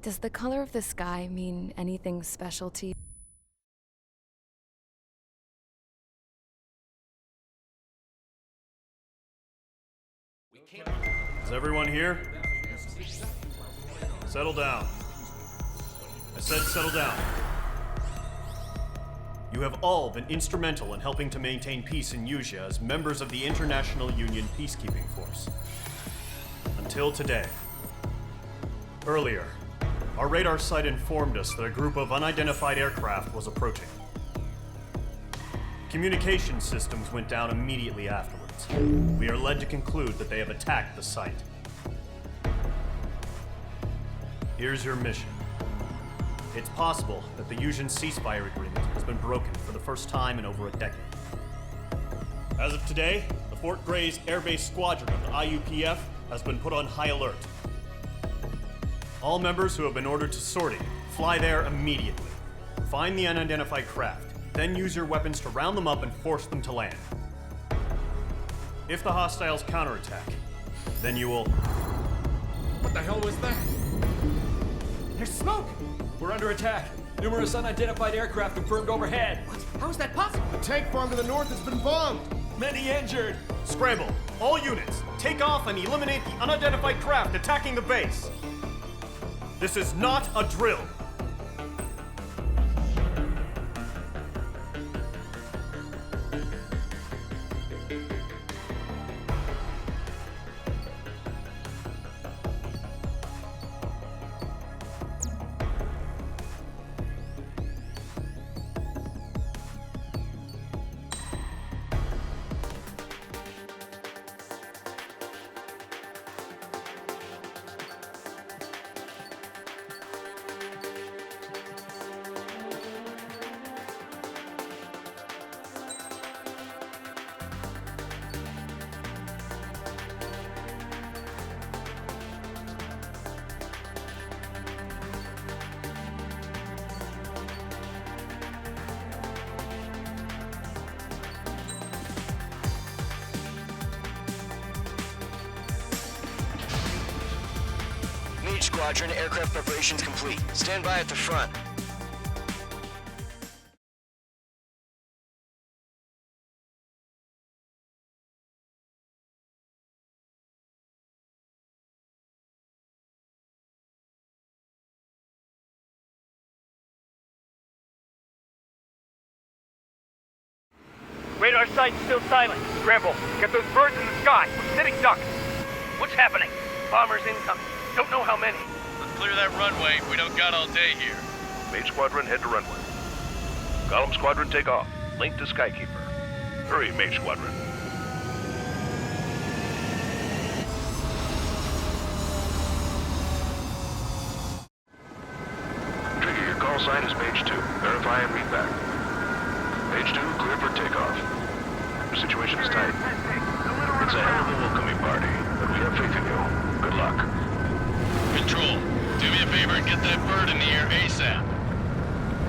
Does the color of the sky mean anything special to you? Is everyone here? Settle down. I said settle down. You have all been instrumental in helping to maintain peace in Usea as members of the International Union Peacekeeping Force. Until today. Earlier, our radar site informed us that a group of unidentified aircraft was approaching. Communication systems went down immediately afterwards. We are led to conclude that they have attacked the site. Here's your mission. It's possible that the Usean ceasefire agreement has been broken for the first time in over a decade. As of today, the Fort Gray's Air Base Squadron of the IUPF has been put on high alert. All members who have been ordered to sortie, fly there immediately. Find the unidentified craft, then use your weapons to round them up and force them to land. If the hostiles counterattack, then you will... What the hell was that? There's smoke! We're under attack. Numerous unidentified aircraft confirmed overhead. What? How is that possible? The tank farm to the north has been bombed! Many injured. Scramble! All units, take off and eliminate the unidentified craft attacking the base! This is not a drill! Squadron, aircraft preparations complete. Stand by at the front. Radar site's still silent. Scramble. Get those birds in the sky. We're sitting ducks. What's happening? Bombers incoming. Don't know how many. Let's clear that runway. We don't got all day here. Mage Squadron, head to runway. Column Squadron, take off. Link to Skykeeper. Hurry, Mage Squadron. Trigger, your call sign is Mage 2. Verify and read back. Mage 2, clear for takeoff. Your situation is tight. It's a hell of a welcoming party, but we have faith in you. Good luck. Control, do me a favor and get that bird in the air ASAP.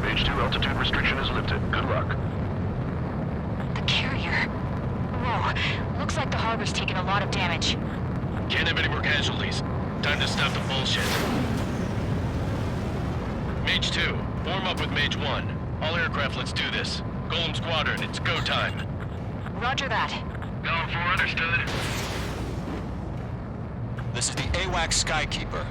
Mage 2, altitude restriction is lifted. Good luck. The carrier. Whoa, looks like the harbor's taken a lot of damage. Can't have any more casualties. Time to stop the bullshit. Mage 2, form up with Mage 1. All aircraft, let's do this. Golem Squadron, it's go time. Roger that. Going for understood. This is the AWACS Skykeeper.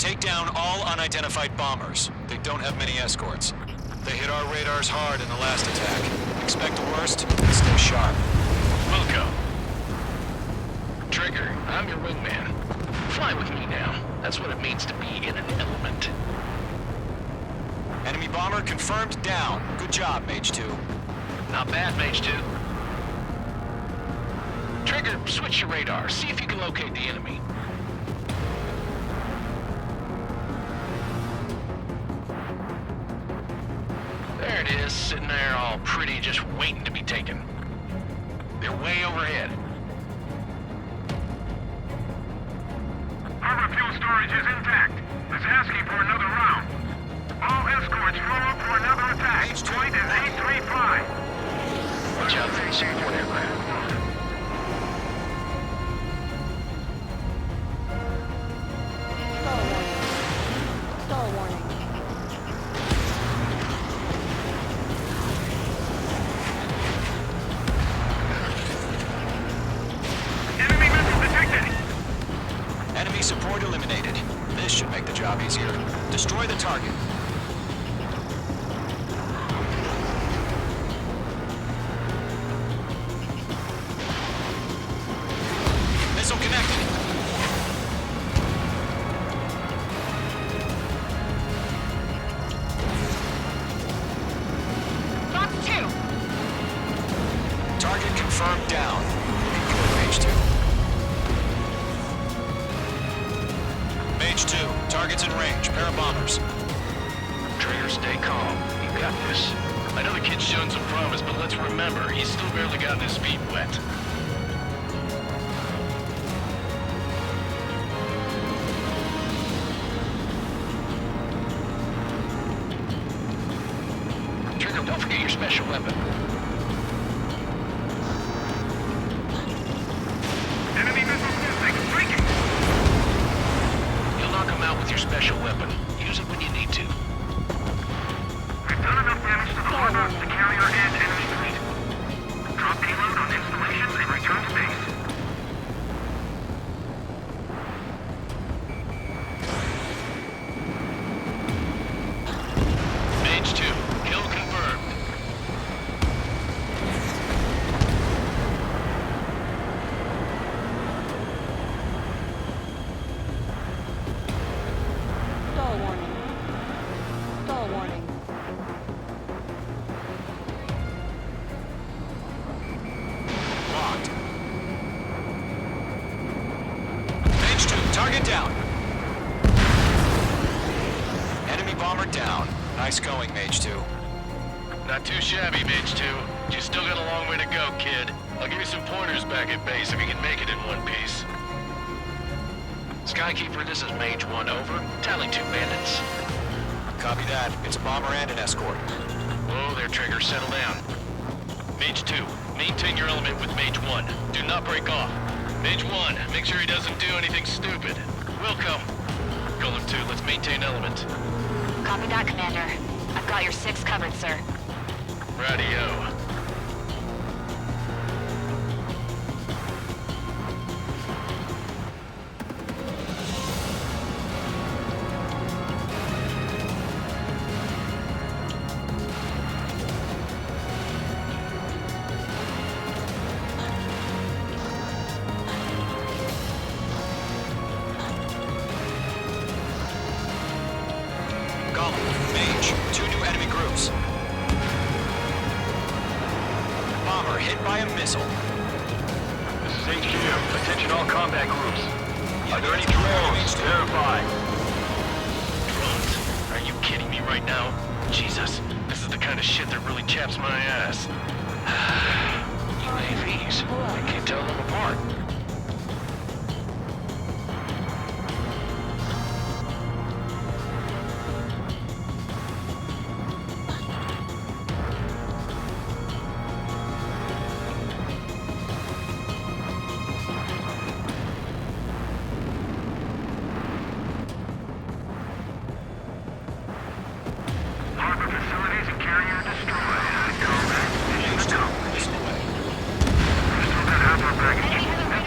Take down all unidentified bombers. They don't have many escorts. They hit our radars hard in the last attack. Expect the worst, and stay sharp. Wilco. Trigger, I'm your wingman. Fly with me now. That's what it means to be in an element. Enemy bomber confirmed down. Good job, Mage 2. Not bad, Mage 2. Trigger, switch your radar. See if you can locate the enemy. There it is, sitting there all pretty, just waiting to be taken. They're way overhead. Harbor fuel storage is intact. It's asking for another round. All escorts roll up for another attack. Point is 835. Watch out for the support aircraft. Stall warning. Enemy missile detected. Enemy support eliminated. This should make the job easier. Destroy the target. Missile connected. Fox 2! Target confirmed down. Good, Mage 2. Mage 2, target's in range. Pair of bombers. Trigger, stay calm. You got this. I know the kid's shown some promise, but let's remember, he's still barely gotten his feet wet. Trigger, don't forget your special weapon. Enemy missile system breaking. You'll knock him out with your special weapon. Use it when you need to. We've done enough damage to the harbor to carrier and enemy fleet. Drop payload on installations and return to base. Mage 2, kill confirmed. Stall warning. Stall warning. Locked. Mage 2, target down. Enemy bomber down. Nice going, Mage 2. Not too shabby, Mage 2. But you still got a long way to go, kid. I'll give you some pointers back at base if you can make it in one piece. Skykeeper, this is Mage 1, over. Tally 2 bandits. Copy that. It's a bomber and an escort. Whoa there, Trigger. Settle down. Mage 2, maintain your element with Mage 1. Do not break off. Mage 1, make sure he doesn't do anything stupid. Welcome. Golem 2, let's maintain element. Copy that, Commander. I've got your 6 covered, sir. Radio. Golem, Mage, 2 new enemy groups. Bomber hit by a missile. This is HQ. Attention all combat groups. Are there any drones? Verify. Drones? Are you kidding me right now? Jesus, this is the kind of shit that really chaps my ass. UAVs. I can't tell them apart. Harbor facilities and carrier destroyed. Combat mission 2. Missile away. We've still got half our baggage.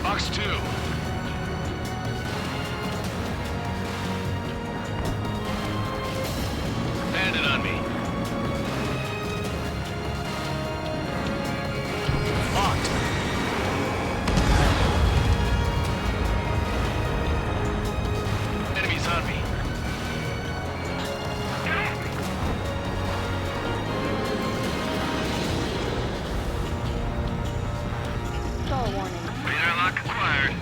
Box 2. Bandit on me. Locked. Enemies on me. Stall warning. Radar lock acquired.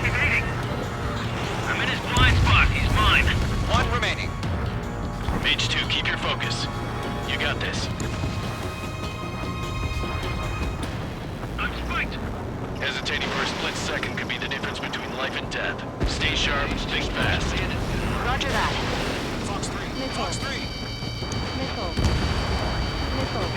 Evading. I'm in his blind spot. He's mine. One remaining. Mage 2, keep your focus. You got this. I'm spiked. Hesitating for a split second could be the difference between life and death. Stay sharp, think fast. Roger that. Fox 3. Fox 3. Missile. Missile.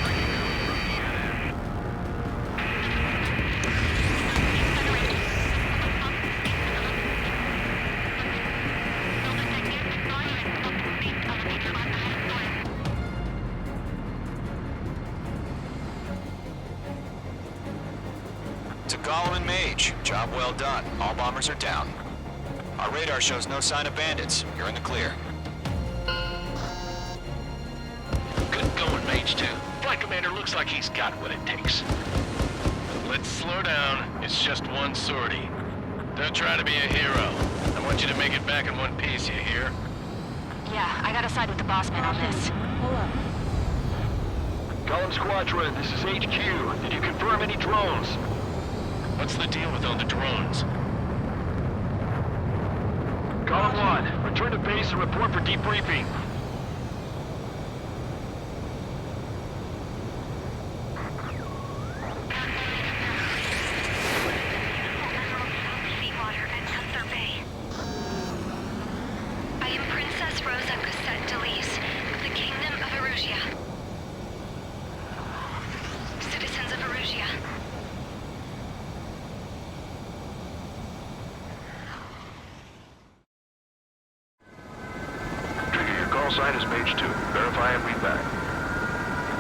To Gollum and Mage. Job well done. All bombers are down. Our radar shows no sign of bandits. You're in the clear. Good going, Mage 2. Flight Commander looks like he's got what it takes. Let's slow down. It's just one sortie. Don't try to be a hero. I want you to make it back in one piece, you hear? Yeah, I gotta side with the boss man on this. Pull up. Gollum Squadron, this is HQ. Did you confirm any drones? What's the deal with all the drones? Gollum 1, return to base and report for debriefing. Seawater and Gunther Bay. I am Princess Rosa Cassette Delise, of the Kingdom of Erusia. Citizens of Erusia. Trigger, your call sign is Mage 2. Verify and read back.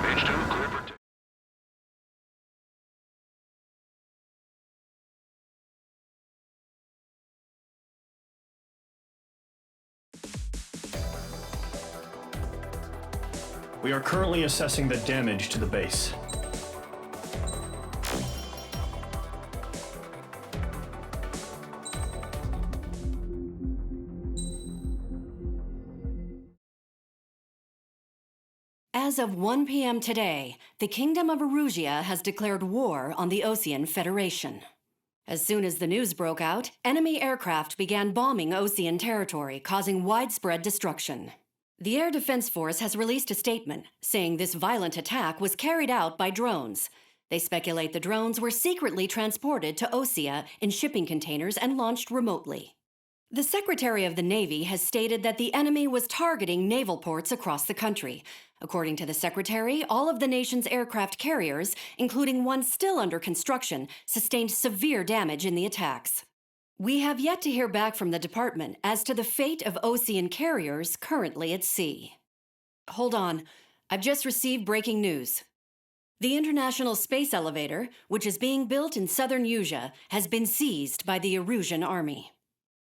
Mage 2, clear for... We are currently assessing the damage to the base. As of 1 p.m. today, the Kingdom of Erusia has declared war on the Osean Federation. As soon as the news broke out, enemy aircraft began bombing Osean territory, causing widespread destruction. The Air Defense Force has released a statement saying this violent attack was carried out by drones. They speculate the drones were secretly transported to Osea in shipping containers and launched remotely. The Secretary of the Navy has stated that the enemy was targeting naval ports across the country. According to the Secretary, all of the nation's aircraft carriers, including one still under construction, sustained severe damage in the attacks. We have yet to hear back from the department as to the fate of Osean carriers currently at sea. Hold on. I've just received breaking news. The International Space Elevator, which is being built in southern Usea, has been seized by the Erusian Army.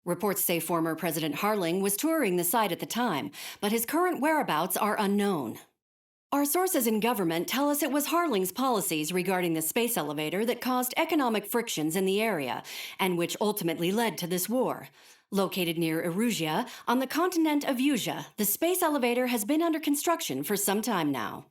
Reports say former President Harling was touring the site at the time, but his current whereabouts are unknown. Our sources in government tell us it was Harling's policies regarding the space elevator that caused economic frictions in the area, and which ultimately led to this war. Located near Erusia, on the continent of Usea, the space elevator has been under construction for some time now.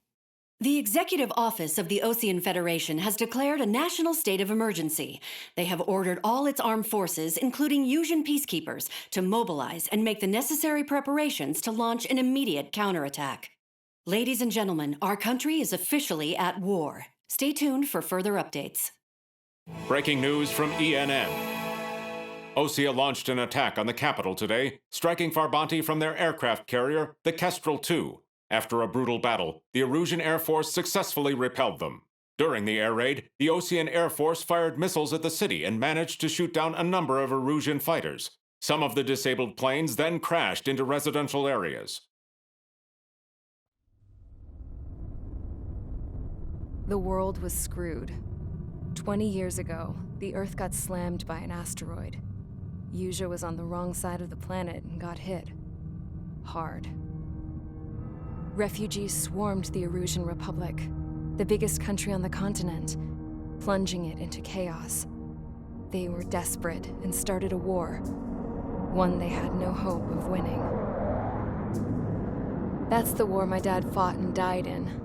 The Executive Office of the Osean Federation has declared a national state of emergency. They have ordered all its armed forces, including Usian peacekeepers, to mobilize and make the necessary preparations to launch an immediate counterattack. Ladies and gentlemen, our country is officially at war. Stay tuned for further updates. Breaking news from ENN. Osea launched an attack on the capital today, striking Farbanti from their aircraft carrier, the Kestrel II. After a brutal battle, the Erusian Air Force successfully repelled them. During the air raid, the Osean Air Force fired missiles at the city and managed to shoot down a number of Erusian fighters. Some of the disabled planes then crashed into residential areas. The world was screwed. 20 years ago, the Earth got slammed by an asteroid. Usha was on the wrong side of the planet and got hit. Hard. Refugees swarmed the Erusian Republic, the biggest country on the continent, plunging it into chaos. They were desperate and started a war, one they had no hope of winning. That's the war my dad fought and died in.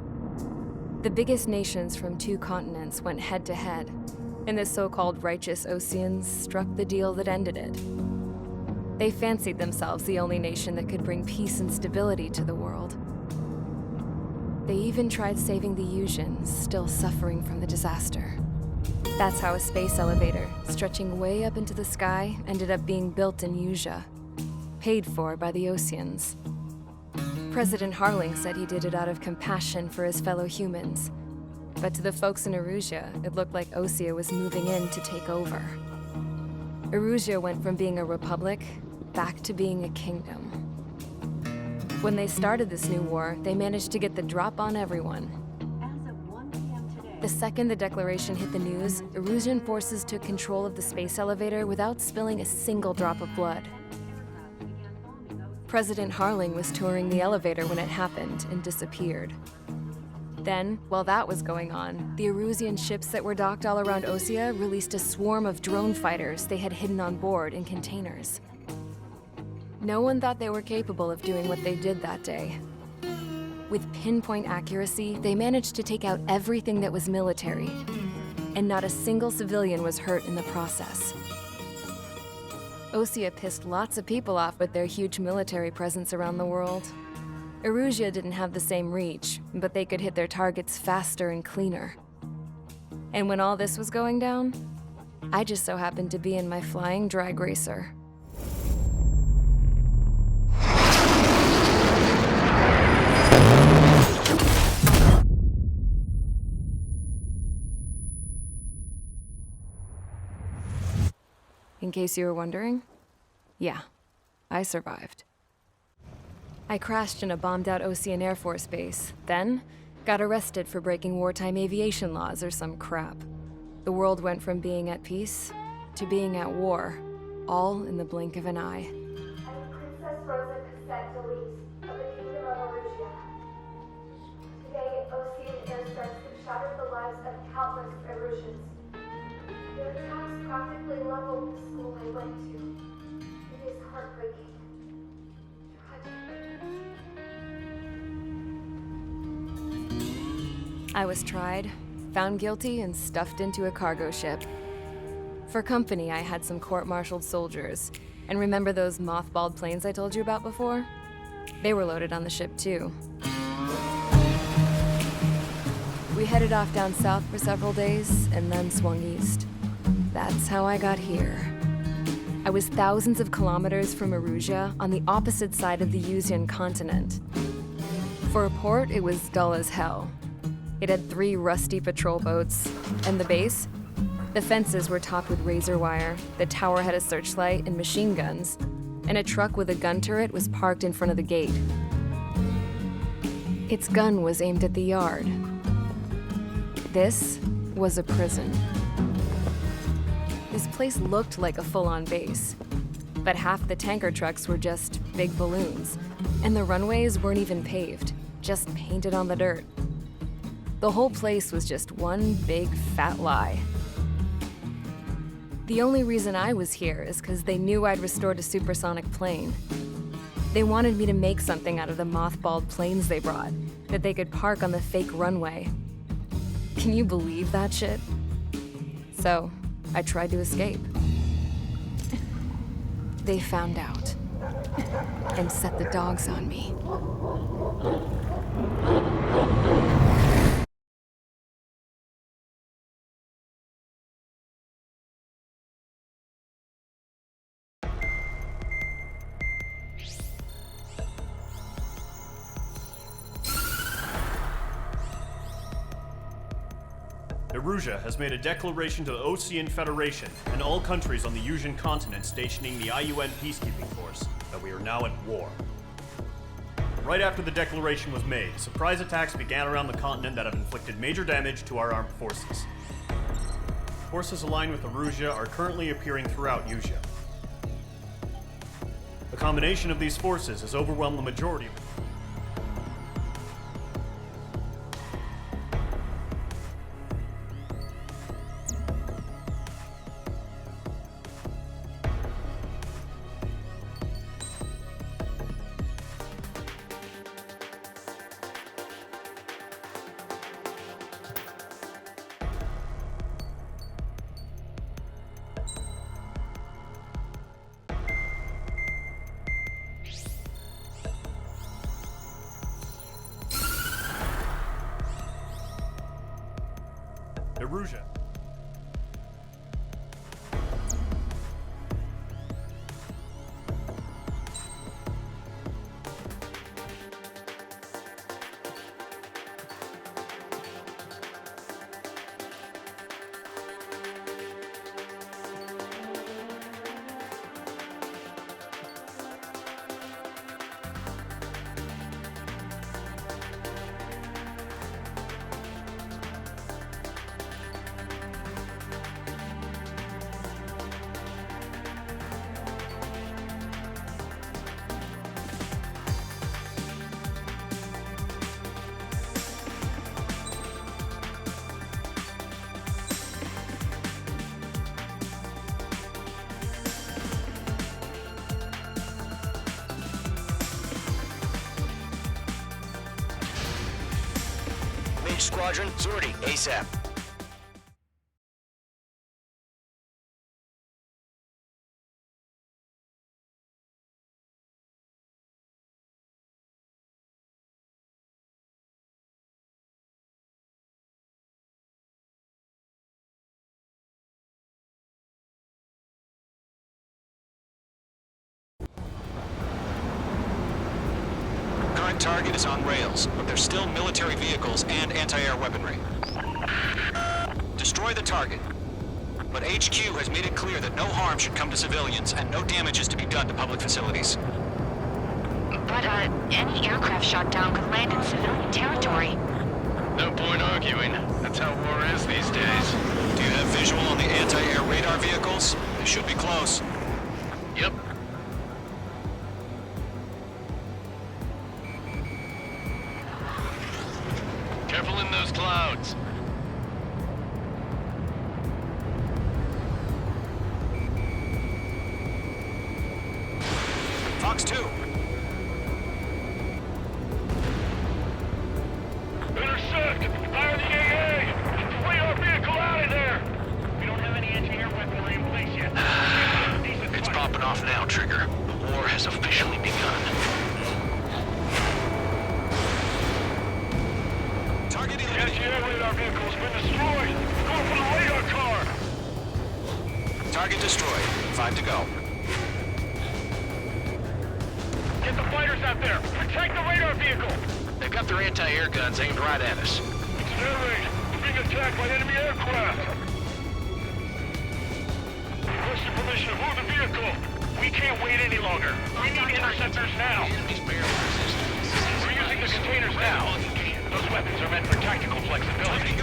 The biggest nations from 2 continents went head-to-head, and the so-called righteous Oseans struck the deal that ended it. They fancied themselves the only nation that could bring peace and stability to the world. They even tried saving the Usians, still suffering from the disaster. That's how a space elevator, stretching way up into the sky, ended up being built in Usha, paid for by the Oseans. President Harling said he did it out of compassion for his fellow humans. But to the folks in Erusia, it looked like Osea was moving in to take over. Erusia went from being a republic back to being a kingdom. When they started this new war, they managed to get the drop on everyone. The second the declaration hit the news, Erusian forces took control of the space elevator without spilling a single drop of blood. President Harling was touring the elevator when it happened and disappeared. Then, while that was going on, the Erusian ships that were docked all around Osea released a swarm of drone fighters they had hidden on board in containers. No one thought they were capable of doing what they did that day. With pinpoint accuracy, they managed to take out everything that was military, and not a single civilian was hurt in the process. Osea pissed lots of people off with their huge military presence around the world. Erusia didn't have the same reach, but they could hit their targets faster and cleaner. And when all this was going down, I just so happened to be in my flying drag racer. In case you were wondering, yeah, I survived. I crashed in a bombed-out Osean Air Force base, then got arrested for breaking wartime aviation laws or some crap. The world went from being at peace to being at war, all in the blink of an eye. I'm Princess Rosa Cassette Delete of the Kingdom of Erusia. Today, Osean airstrikes have shattered the lives of countless Erusians. Their attacks practically leveled the school I went to. It is heartbreaking. Tragic. I was tried, found guilty, and stuffed into a cargo ship. For company, I had some court-martialed soldiers. And remember those mothballed planes I told you about before? They were loaded on the ship, too. We headed off down south for several days, and then swung east. That's how I got here. I was thousands of kilometers from Erusia, on the opposite side of the Usian continent. For a port, it was dull as hell. It had 3 rusty patrol boats, and the base? The fences were topped with razor wire, the tower had a searchlight and machine guns, and a truck with a gun turret was parked in front of the gate. Its gun was aimed at the yard. This was a prison. This place looked like a full-on base, but half the tanker trucks were just big balloons, and the runways weren't even paved, just painted on the dirt. The whole place was just one big fat lie. The only reason I was here is because they knew I'd restored a supersonic plane. They wanted me to make something out of the mothballed planes they brought, that they could park on the fake runway. Can you believe that shit? So, I tried to escape. They found out and set the dogs on me. Erusia has made a declaration to the Osean Federation and all countries on the Usian continent stationing the IUN peacekeeping force that we are now at war. Right after the declaration was made, surprise attacks began around the continent that have inflicted major damage to our armed forces. Forces aligned with Erusia are currently appearing throughout Usia. The combination of these forces has overwhelmed the majority of Erusia. Squadron, sortie, ASAP. Current target is on rails, but there's still military vehicles and anti-air weaponry. Destroy the target. But HQ has made it clear that no harm should come to civilians and no damage is to be done to public facilities. But, any aircraft shot down could land in civilian territory. No point arguing. That's how war is these days. Do you have visual on the anti-air radar vehicles? They should be close. Yep. Careful in those clouds. Fox 2. Intercept! Fire the AA! Get the radar vehicle out of there! We don't have any anti-air weaponry in place yet. It's popping off now, Trigger. The war has officially begun. Target The anti-air radar vehicle's been destroyed! Go for the radar car! Target destroyed. 5 to go. Get the fighters out there! Protect the radar vehicle! They've got their anti-air guns aimed right at us. It's air raid! We're being attacked by enemy aircraft! Requesting permission to move the vehicle! We can't wait any longer! We need interceptors now! We're using the containers now! Those weapons are meant for tactical flexibility.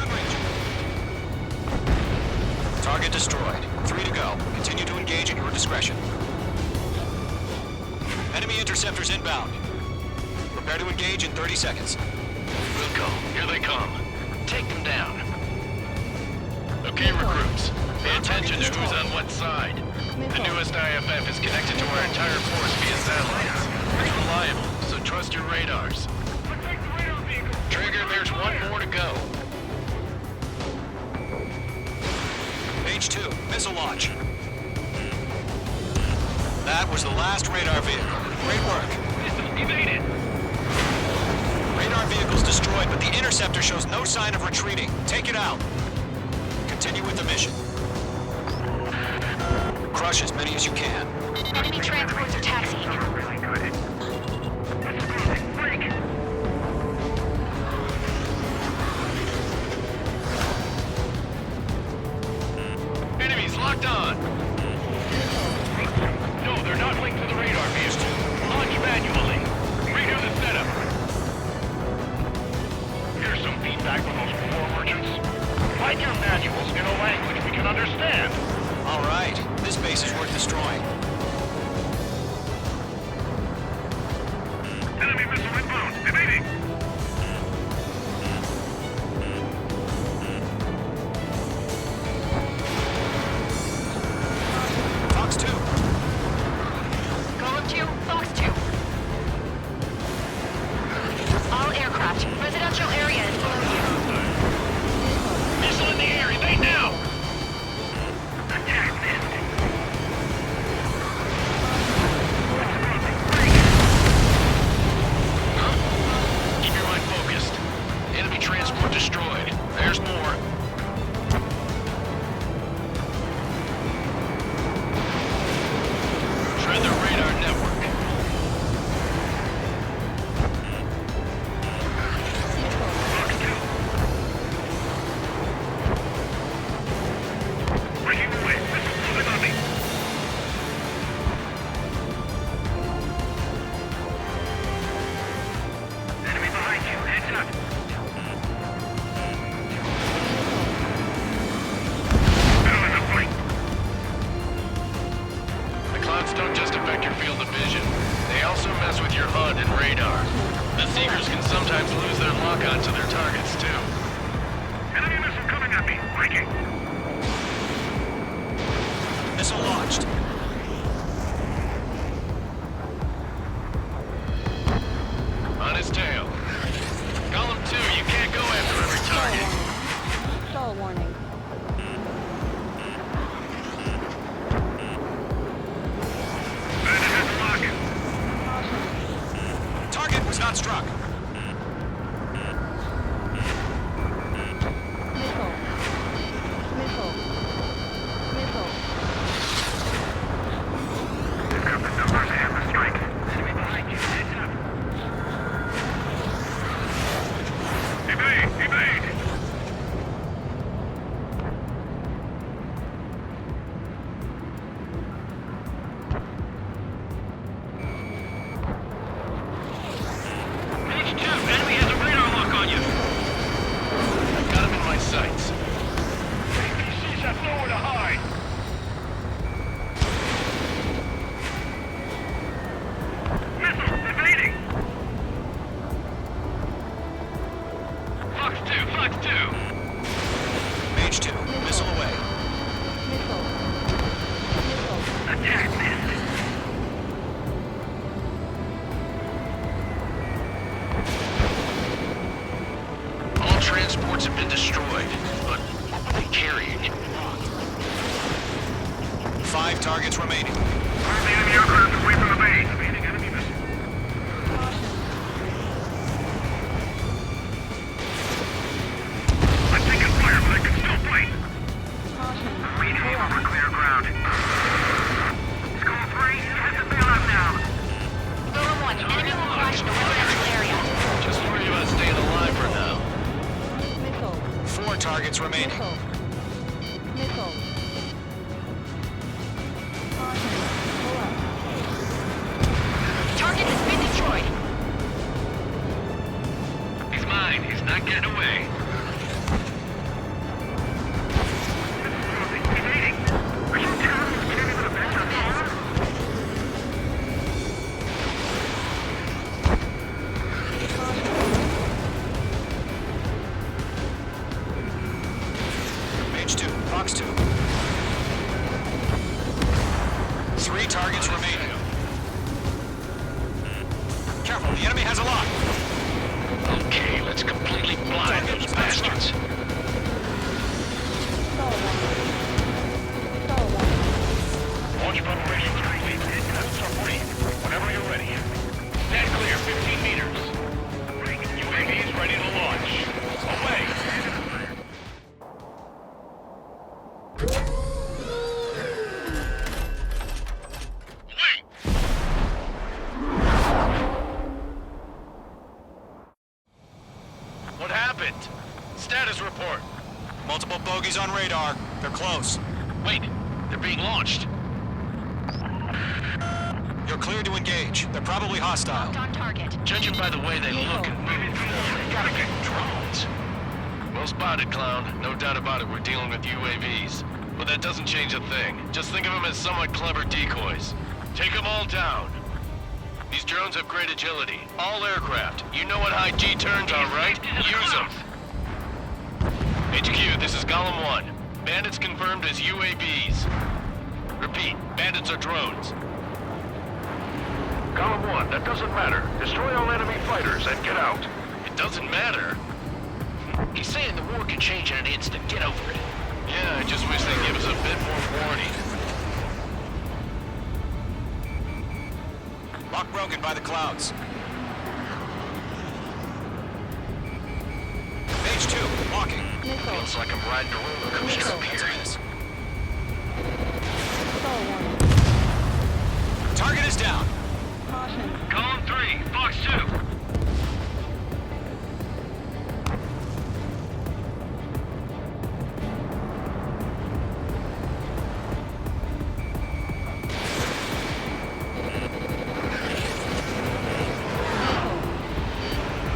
Target destroyed. 3 to go. Continue to engage at your discretion. Enemy interceptors inbound. Prepare to engage in 30 seconds. We'll go. Here they come. Take them down. Okay, recruits. Pay attention to who's on what side. The newest IFF is connected to our entire force via satellites. It's reliable, so trust your radars. Trigger, there's one more to go. Page 2, missile launch. That was the last radar vehicle. Great work. Evaded! Radar vehicle's destroyed, but the interceptor shows no sign of retreating. Take it out. Continue with the mission. Crush as many as you can. Enemy transports are taxiing. Really good. Freak! Enemies locked on. No, they're not linked to the radar vehicle. Launch manually. Redo the setup. field of vision. They also mess with your HUD and radar. The Seekers can sometimes lose their lock-on to their targets, too. Enemy missile coming at me. Breaking. Missile launched. On his tail. Column 2, you can't go after every target. Stall warning. Target was not struck. Missile. Missile. Missile. They've got the numbers and the strength. Enemy behind you. Heads up. Evade! Evade! Page 2, enemy has a radar lock on you. I've got him in my sights. APCs have nowhere to hide. Missile evading. Fox 2, Fox 2. Mage 2, missile away. Missile. Missile. Attack missed. All transports have been destroyed, but what were they carrying? 5 targets remaining. Clear the enemy aircraft away from the base. Evading enemy missile. I'm taking fire, but I can still fight. Reading over clear ground. Skull 3, head to bailout now. Golem 1, enemy will crash in the residential area. Just worry about staying alive for now. Missile. 4 targets remaining. Missile. Missile. Pull up. Target has been destroyed. He's mine. He's not getting away. Evading. Are you telling me enemy with a vest on fire? Mage 2, Fox 2. 3 targets remaining. Careful, the enemy has a lock. Okay, let's completely blind those bastards. Stall warning. Stall warning. Launch preparation 3. Tests are free. Whenever you're ready. Stand clear, 15 meters. UAV is ready to launch. Away! Wait! What happened? Status report. Multiple bogeys on radar. They're close. Wait, they're being launched. You're clear to engage. They're probably hostile. On target. Judging by the way they look and move, they gotta be drones. Well spotted, clown. No doubt about it, we're dealing with UAVs. But that doesn't change a thing. Just think of them as somewhat clever decoys. Take them all down. These drones have great agility. All aircraft. You know what high G turns are, right? Use them. HQ, this is Golem 1. Bandits confirmed as UAVs. Repeat, bandits are drones. Column 1, that doesn't matter. Destroy all enemy fighters and get out. It doesn't matter. He's saying the war can change in an instant. Get over it. Yeah, I just wish they'd give us a bit more warning. Lock broken by the clouds. Mage 2, locking. Missile. Looks like I'm riding a roller coaster up here. Stall warning. Target is down. Caution. Column 3, Fox 2.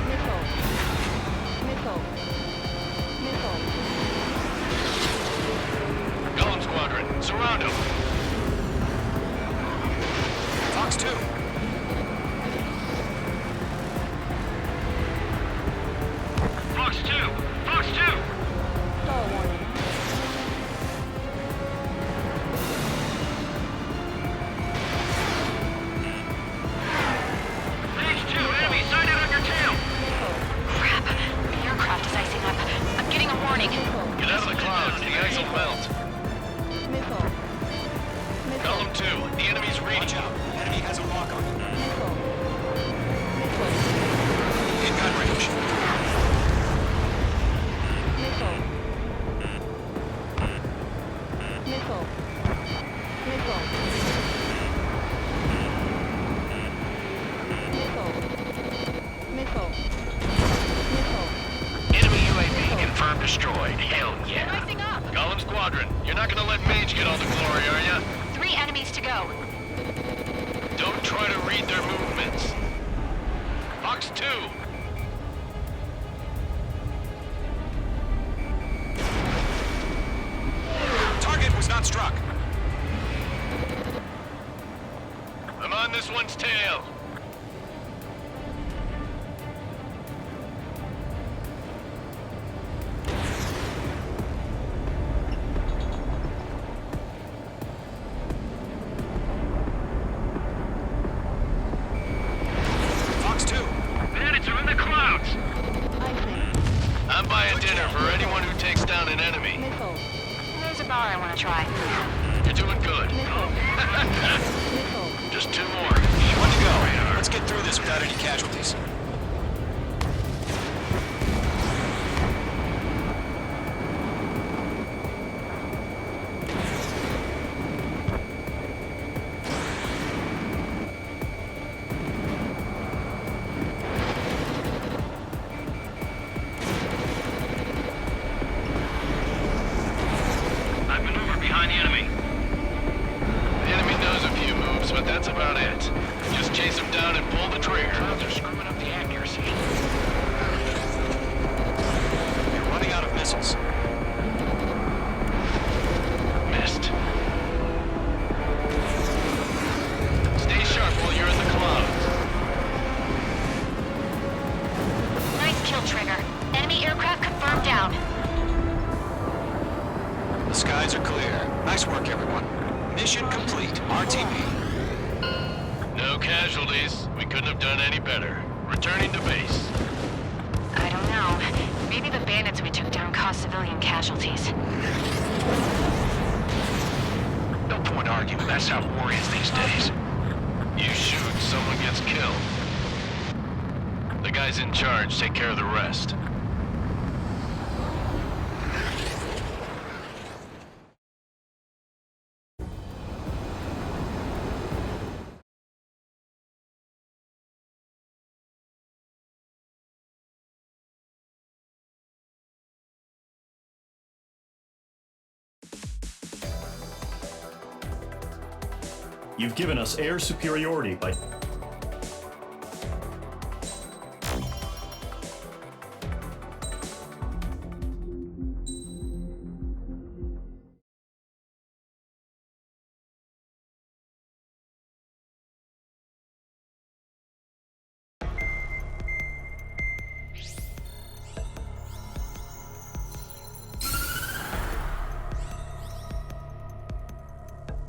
Missile. Missile. Missile. Golem Squadron, surround him. Fox Fox 2. Fox 2! Fox 2! Stall warning. Page 2, enemy sighted on your tail! Crap. The aircraft is icing up. I'm getting a warning. Get out of the clouds. The ice will melt. Missile. Column 2. The enemy's reading. Watch out. Enemy has a lock-on. Missile. Missile. In gun range. Missile. Missile. Missile. Missile. Missile. Missile. Enemy UAV confirmed destroyed. Hell yeah. Icing up. Column Squadron, you're not gonna let Mage get all the glory, are ya? 3 enemies to go. Don't try to read their movements. Fox 2. Target was not struck. I'm on this one's tail. Fox 2. Bandits are in the clouds! Icing. I'm buying dinner for anyone who takes down an enemy. Missile. There's a bar I want to try. You're doing good. Missile. Missile. Just 2 more. One to go. Let's get through this without any casualties. I've maneuvered behind the enemy. The enemy knows a few moves, but that's about it. Just chase them down and pull the trigger. Clouds are screwing up the accuracy. You're running out of missiles. Missed. Stay sharp while you're in the clouds. Nice kill, Trigger. Enemy aircraft confirmed down. The skies are clear. Nice work, everyone. Mission complete. RTB. No casualties. We couldn't have done any better. Returning to base. I don't know. Maybe the bandits we took down caused civilian casualties. No point arguing. That's how war is these days. You shoot, someone gets killed. The guys in charge take care of the rest. You've given us air superiority by...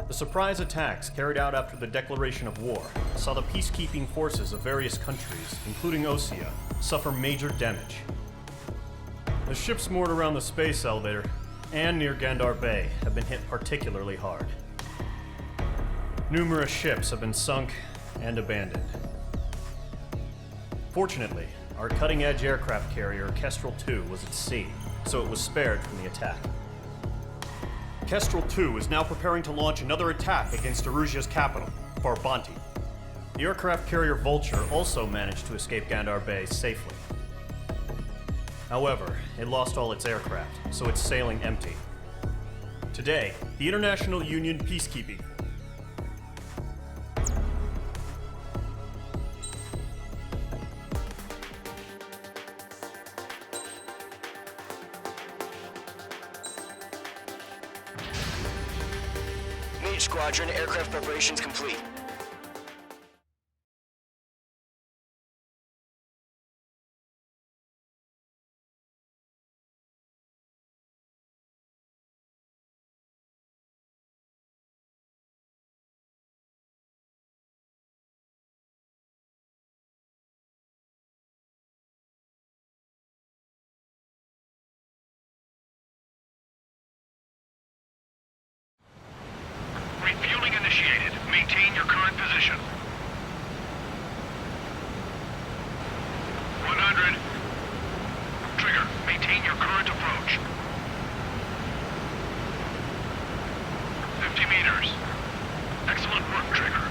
The surprise attacks carried out after the declaration of war saw the peacekeeping forces of various countries, including Osea, suffer major damage. The ships moored around the space elevator and near Gandar Bay have been hit particularly hard. Numerous ships have been sunk and abandoned. Fortunately, our cutting-edge aircraft carrier Kestrel 2 was at sea, so it was spared from the attack. Kestrel 2 is now preparing to launch another attack against Erusia's capital, Farbanti. The aircraft carrier Vulture also managed to escape Gandar Bay safely. However, it lost all its aircraft, so it's sailing empty. Today, the International Union Peacekeeping Mage Squadron, aircraft preparations complete. maintain your current position. 100. Trigger, maintain your current approach. 50 meters. Excellent work, Trigger.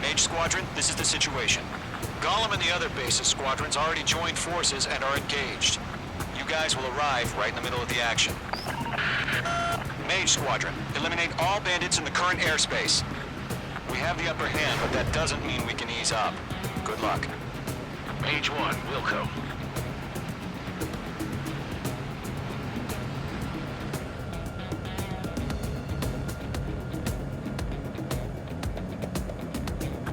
Mage Squadron, this is the situation. Gollum and the other base's squadrons already joined forces and are engaged. You guys will arrive right in the middle of the action. Mage Squadron, eliminate all bandits in the current airspace. We have the upper hand, but that doesn't mean we can ease up. Good luck. Mage 1, Wilco.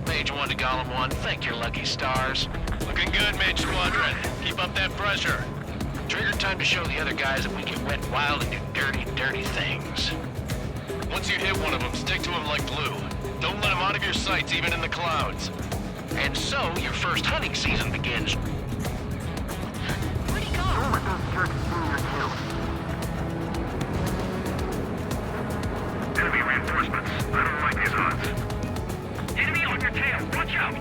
Mage 1 to Gollum 1, thank your lucky stars. Looking good, Mage Squadron. Keep up that pressure. Trigger, time to show the other guys that we can wet wild and do dirty, dirty things. Once you hit one of them, stick to him like glue. Don't let him out of your sights, even in the clouds. And so, your first hunting season begins. Where'd he go? Enemy reinforcements. I don't like these odds. Enemy on your tail. Watch out!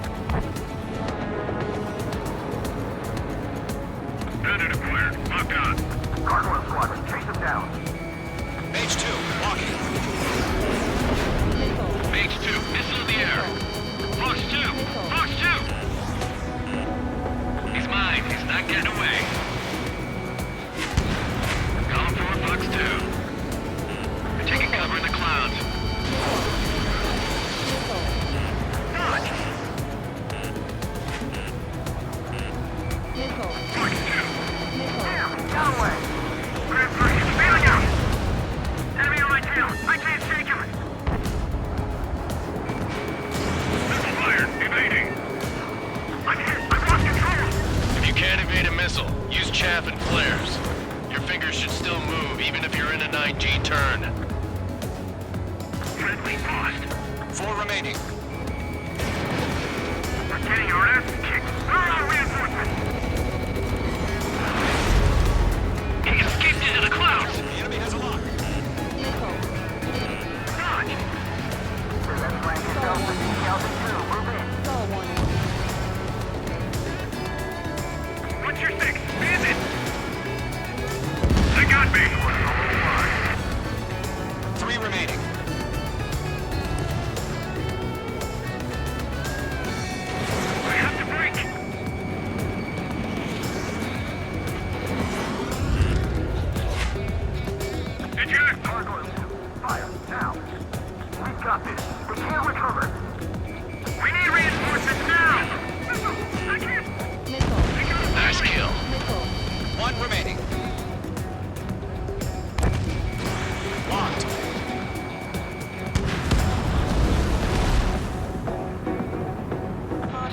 Bandit acquired. Locked on. Gargoyle Squadron, chase them down. Mage 2, walking. Mage 2, missile in the air. Fox 2! Fox 2! He's mine. He's not getting away. Column 4, Fox 2. You're taking cover in the clouds. Dodge! Fox 2. Damn, down away. Grand 3, it's bailing out. Enemy on my tail. I can't shake him. Missile fired. Evading. I'm hit. I've lost control. If you can't evade a missile, use chaff and flares. Your fingers should still move, even if you're in a 9G turn. Friendly lost. 4 remaining. We're getting our ass kicked. Where are our reinforcements? He escaped into the clouds. The enemy has a lock. Dodge. What's your 6? Bandit! They got me! 3 remaining. I have to break! Eject! Gargoyle 2, fire, now. We've got this. We can't recover. We need reinforcements now! I can't! Nice kill. 1 remaining. Locked.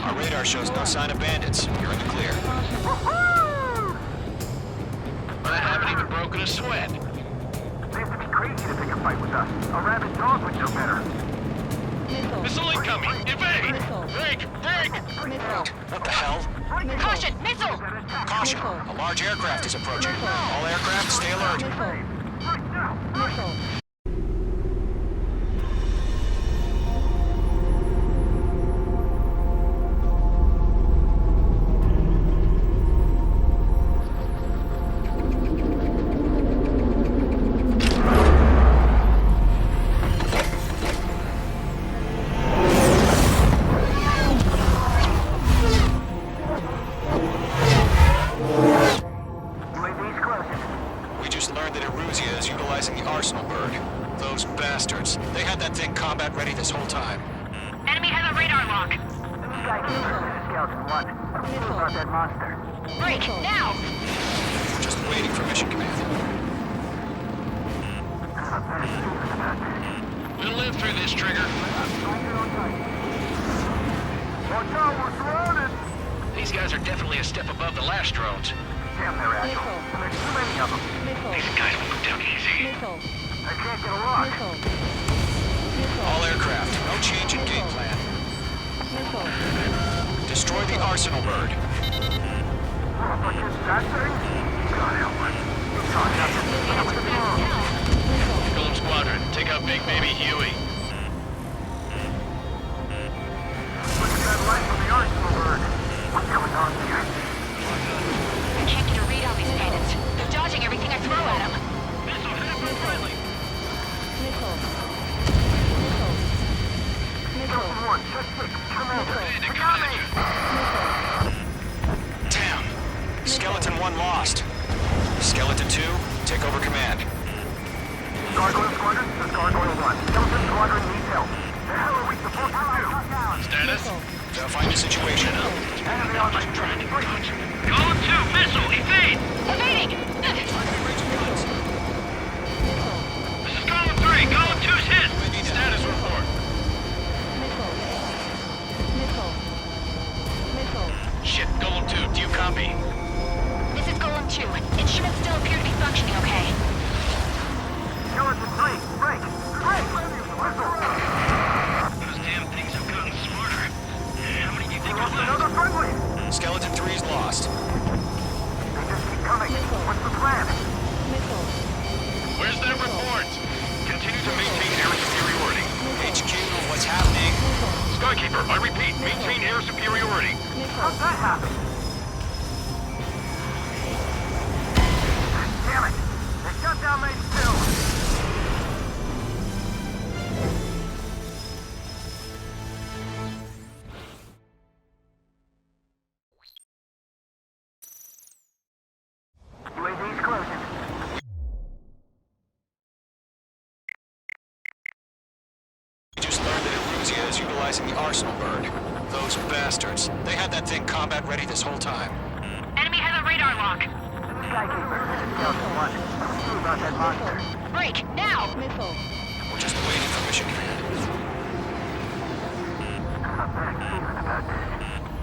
Our radar shows no sign of bandits. You're in the clear. I haven't even broken a sweat. They have to be crazy to pick a fight with us. A rabid dog would know better. Missile incoming! Evade! Break! Break! What the hell? Caution! Missile! Caution! A large aircraft is approaching. All aircraft, stay alert. We just learned that Eruzia is utilizing the Arsenal bird. Those bastards. They had that thing combat ready this whole time. Enemy has a radar lock. Scouts in London. Who about that monster? Break, now! Just waiting for mission command. We'll live through this, Trigger. Watch out, we're surrounded! These guys are definitely a step above the last drones. Damn, they're agile. And there's too many of them. These guys will go down easy. Missile. I can't get a lock. Missile. All aircraft, no change in game plan. Missile. Destroy the arsenal bird. What is that thing? God help us. It's hard enough to keep up with the drone. Golem Squadron, take out Big Baby Huey. Look at that light from the arsenal bird. What's going on here? I can't get a read on these bandits. They're dodging everything I throw at them. Missile hit for friendly. Missile. Missile. Delta 1, just six. Commander. They got me. Damn. Skeleton 1 lost. Skeleton 2, take over command. Gargoyle Squadron, this is Gargoyle 1. Skeleton Squadron needs help. The hell are we supposed to do? Status? Verifying the situation. Enemy on my track. Golem 2, missile, evade! Evading! This is Golem 3, Golem 2's hit! Status report. Missile. Missile. Missile. Shit, Golem 2, do you copy? This is Golem 2. Instruments still appear to be functioning okay. Skeleton 3, break! Break! Whistle! Those damn things have gotten smarter. How many do you think Lost are another left? friendly! Skeleton 3's lost. They just keep coming. What's the plan? Missile. Where's that report? Continue to maintain air superiority. HQ, what's happening? Skykeeper, I repeat, maintain air superiority. How'd that happen? Damn it! The shutdown made still! UAV's closing. We just learned that Eruzia is utilizing the arsenal bird. Those bastards. They had that thing combat ready this whole time. Enemy has a radar lock. Skykeeper, this is Delta 1. What do we do about that monster? Break, now! Missile. We're just waiting for mission command. I'm back feeling about this.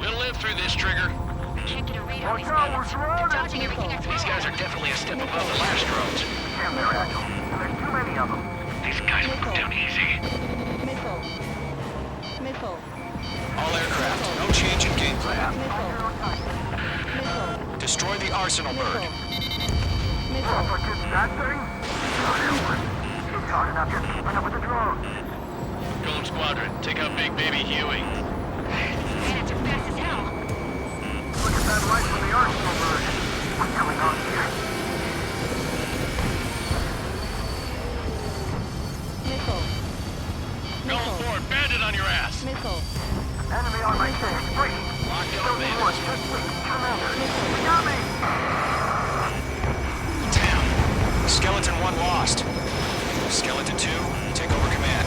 We'll live through this, Trigger. I can't get a read on Watch these out, bandits. we're They're surrounded! dodging everything I throw These guys at are them. definitely a step above the last drones. Damn, they're agile. And there's too many of them. These guys will go down easy. Missile. Missile. All aircraft, no change in game plan. Missile. Missile. Destroy the arsenal bird. Missile. What is that thing? God help us. It's hard enough just keeping up with the drones. Golem Squadron, take out Big Baby Huey. Bandits are fast as hell. Look at that light from the arsenal bird. What's going on here? Missile. Golem 4, bandit on your ass. Missile. Enemy on my six. Break! Locked on Delta 1, bandits. just six. Commander. They got me! Damn. Skeleton 1 lost. Skeleton 2, take over command.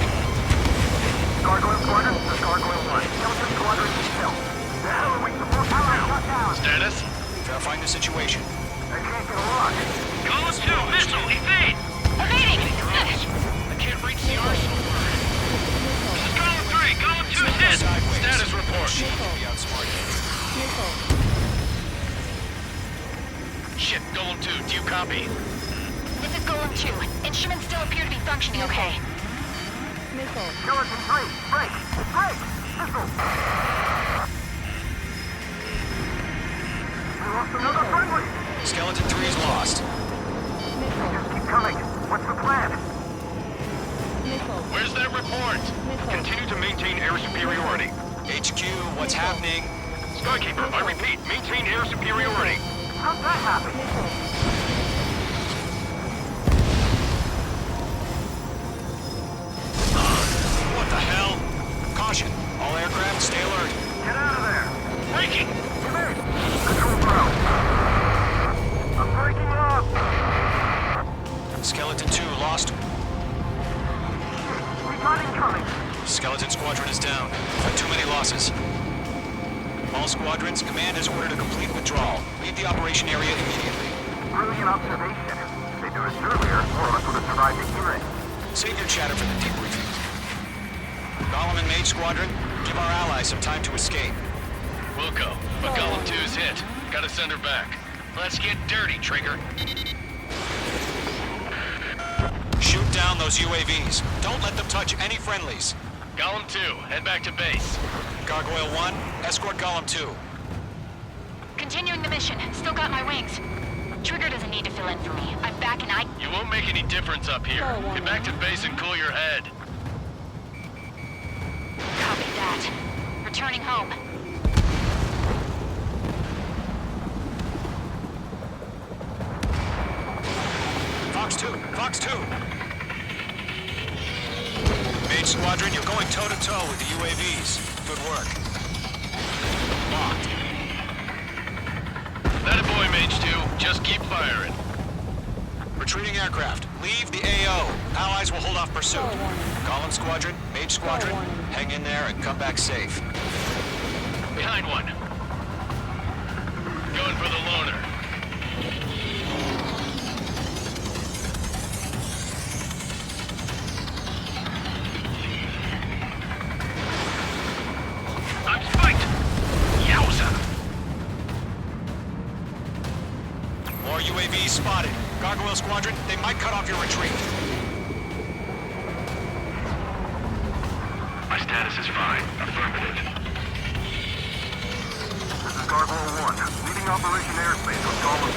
Gargoyle Squadron, this is Gargoyle 1. Skeleton Squadron needs help. The hell are we supposed to do? Shut down! Status? Verifying the situation. I can't get a lock. Golem 2, missile, evade! Evading! I can't reach the arsenal bird. This is Golem 3, Golem 2's hit! Sideways. Status report. She can be outsmarted. Missile. Shit, Golem 2, do you copy? This is Golem 2. Instruments still appear to be functioning okay. Missile. Skeleton 3, break! Break! Missile! We lost another friendly! Skeleton 3's lost. Missile. Just keep coming. What's the plan? Missile. Where's that report? Missile. Continue to maintain air superiority. HQ, what's happening? Skykeeper, I repeat, maintain air superiority. How'd that happen? What the hell? Caution. All aircraft, stay alert. Get out of there! Breaking! Come in! Control throw! I'm breaking up! Skeleton 2 lost. We got incoming! Skeleton Squadron is down. Too many losses. All squadrons, command has ordered a complete withdrawal. Leave the operation area immediately. Brilliant observation. If they'd do this earlier, more of us would have survived to hear it. Save your chatter for the debriefing. Golem and Mage Squadron, give our allies some time to escape. We'll go, but Golem 2's hit. Gotta send her back. Let's get dirty, Trigger. down those UAVs. Don't let them touch any friendlies. Golem 2, head back to base. Gargoyle 1, escort Golem 2. Continuing the mission. Still got my wings. Trigger doesn't need to fill in for me. I'm back and You won't make any difference up here. Get back to base and cool your head. Copy that. Returning home. Fox 2. Mage Squadron, you're going toe-to-toe with the UAVs. Good work. Locked. That a boy, Mage 2. Just keep firing. Retreating aircraft. Leave the AO. Allies will hold off pursuit. Golem Squadron, Mage Squadron, hang in there and come back safe. Behind one. Going for the loner. I'm spiked! Yowza! More UAVs spotted. Gargoyle Squadron, they might cut off your retreat. My status is fine. Affirmative. This is Gargoyle 1, leading Operation Airspace with Golem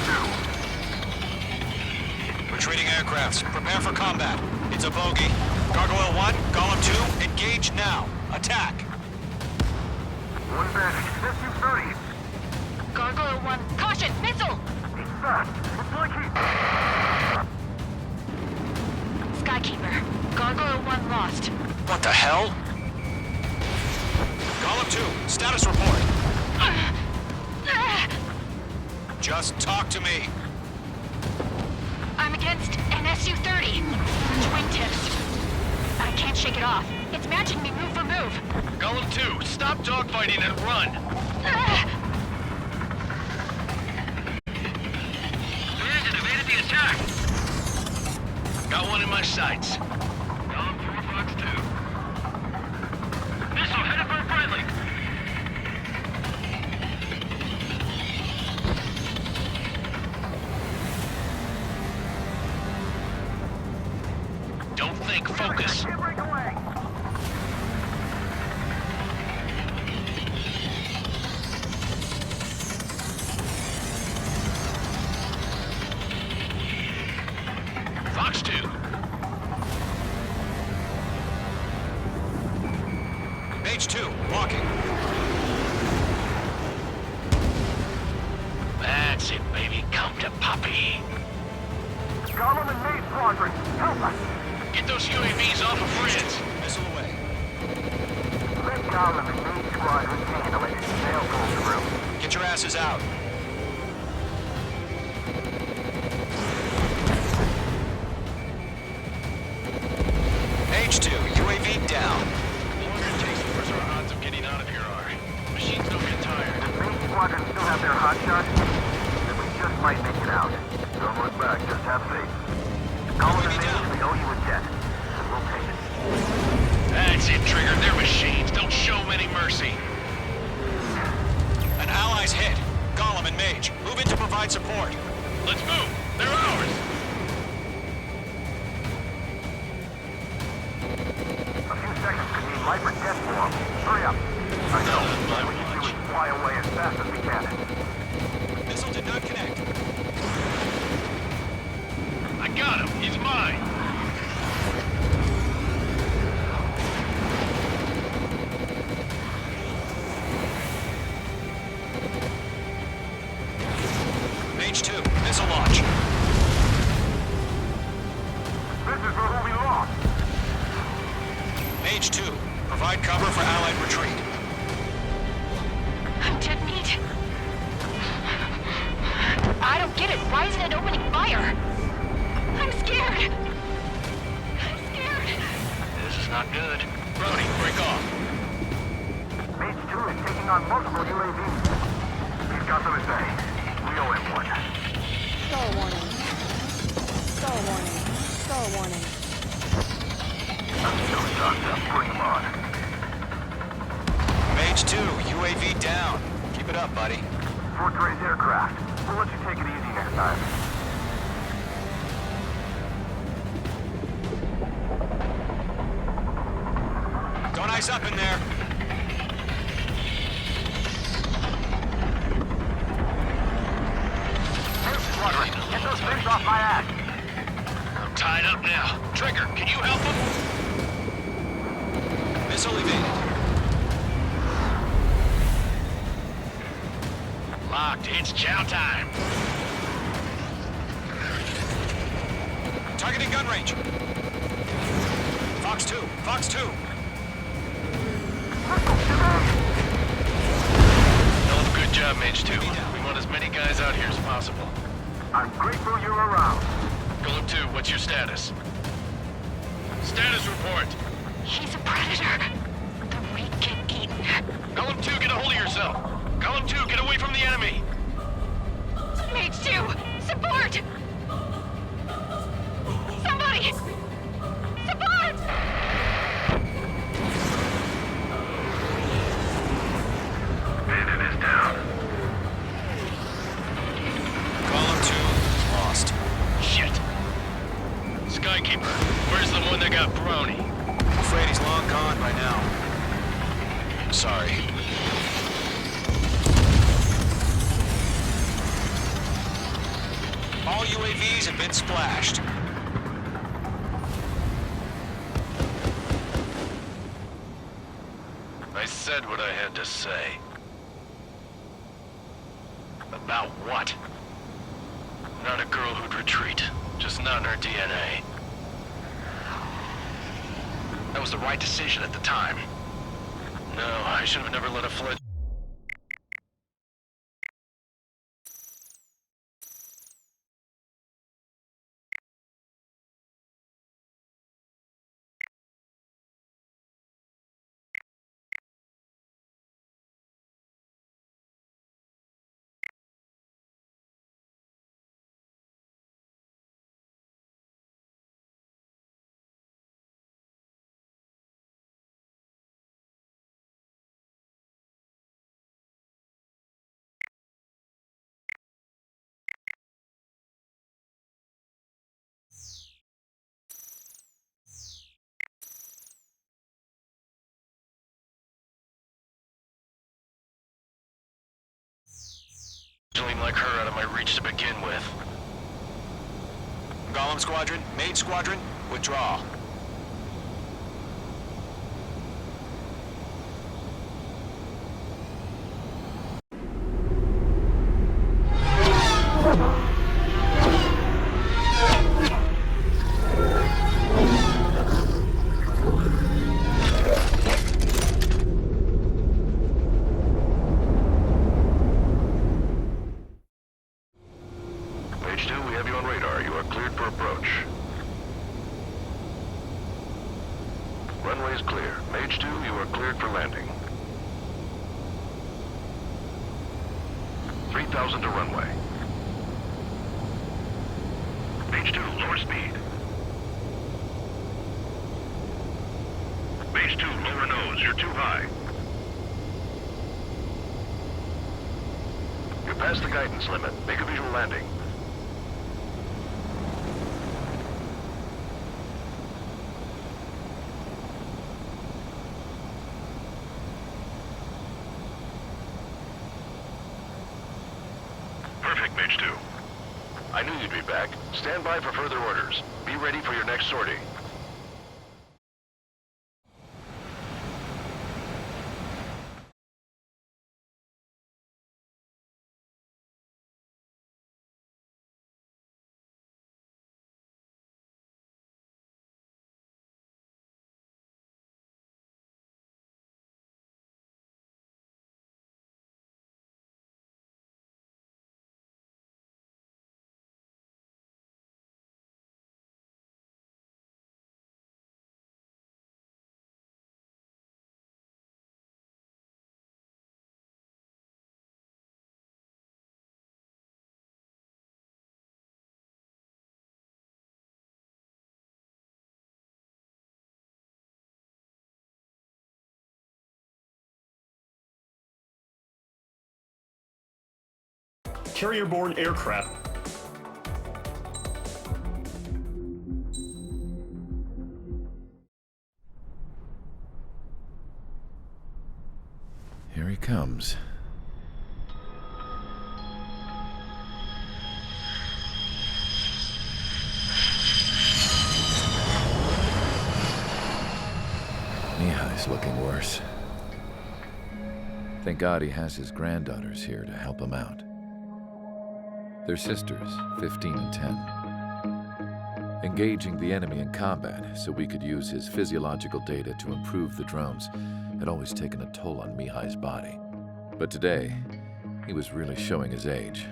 2. Retreating aircrafts, prepare for combat. It's a bogey. Gargoyle 1, Golem 2, engage now. Attack. One Vantage, SU-30. Gargoyle 1, caution! Missile! He's fast. It's like he... Skykeeper. Gargoyle 1 lost. What the hell? Golem 2, status report. Just talk to me. I'm against an SU-30. Twin tips. I can't shake it off. It's matching me move for move. Golem 2, stop dogfighting and run. There is an evaded the attack. Got one in my sights. Golem 4, Fox 2. Missile headed for a friendly. Don't think, focus. Fox 2. Mage 2, blocking. That's it, baby. Come to Poppy. Golem and Mage Squadron, help us! Get those UAVs off of friends. Missile away. Let Golem and Mage Squadron handle it. They'll go through. Get your asses out. Mage 2, UAV down. The longer it takes, the worse our odds of getting out of here are. Machines don't get tired. Does Mage Squadron still have their hot shot? Then we just might make it out. Don't look back, just have faith. Golem and Mage, we owe you a debt. And we'll pay it. That's it, Trigger. They're machines. Don't show them any mercy. An ally's hit. Golem and Mage, move in to provide support. Let's move. They're ours. A few seconds could mean life or death for them. Hurry up. I know. All we can do is fly away as fast as we can. Missile did not connect. I got him. He's mine. Mage 2, missile launch. This is for who we lost. Mage 2, provide cover for Allied retreat. I'm dead meat. I don't get it. Why isn't it opening fire? I'm scared. I'm scared. This is not good. Brody, break off. Mage 2 is taking on multiple UAVs. He's got them at bay. We owe him one. Star warning. Star warning. Star warning. No shots up. Bring him on. Mage 2, UAV down. Keep it up, buddy. Fort Gray's aircraft. We'll let you take it easy next time. Guys up in there. Squadron, get those things off my ass. I'm tied up now. Trigger, can you help him? Missile evaded. Locked. It's chow time. Targeting gun range. Fox 2. Fox 2. Hell of a good job, Mage 2. We want as many guys out here as possible. I'm grateful you're around. Golem 2, what's your status? Status report. He's a predator. The weak get eaten. Golem 2, get a hold of yourself. Golem 2, get away from the enemy. Mage 2, support! Somebody! Support! Bandit is down. Column 2 lost. Shit. Skykeeper, where's the one that got Brownie? I'm afraid he's long gone by now. Sorry. All UAVs have been splashed. I said what I had to say. About what? Not a girl who'd retreat. Just not in her DNA. That was the right decision at the time. No, I should have never let a fledge... like her out of my reach to begin with. Golem Squadron, Mage Squadron, withdraw. Mage 2, we have you on radar. You are cleared for approach. Runway is clear. Mage 2, you are cleared for landing. 3,000 to runway. Mage 2, lower speed. Mage 2, lower nose. You're too high. You're past the guidance limit. Make a visual landing. Perfect, Mage 2. I knew you'd be back. Stand by for further orders. Be ready for your next sortie. Carrier-borne aircraft. Here he comes. Mihai's looking worse. Thank God he has his granddaughters here to help him out. They're sisters, 15 and 10. Engaging the enemy in combat so we could use his physiological data to improve the drones had always taken a toll on Mihai's body. But today, he was really showing his age.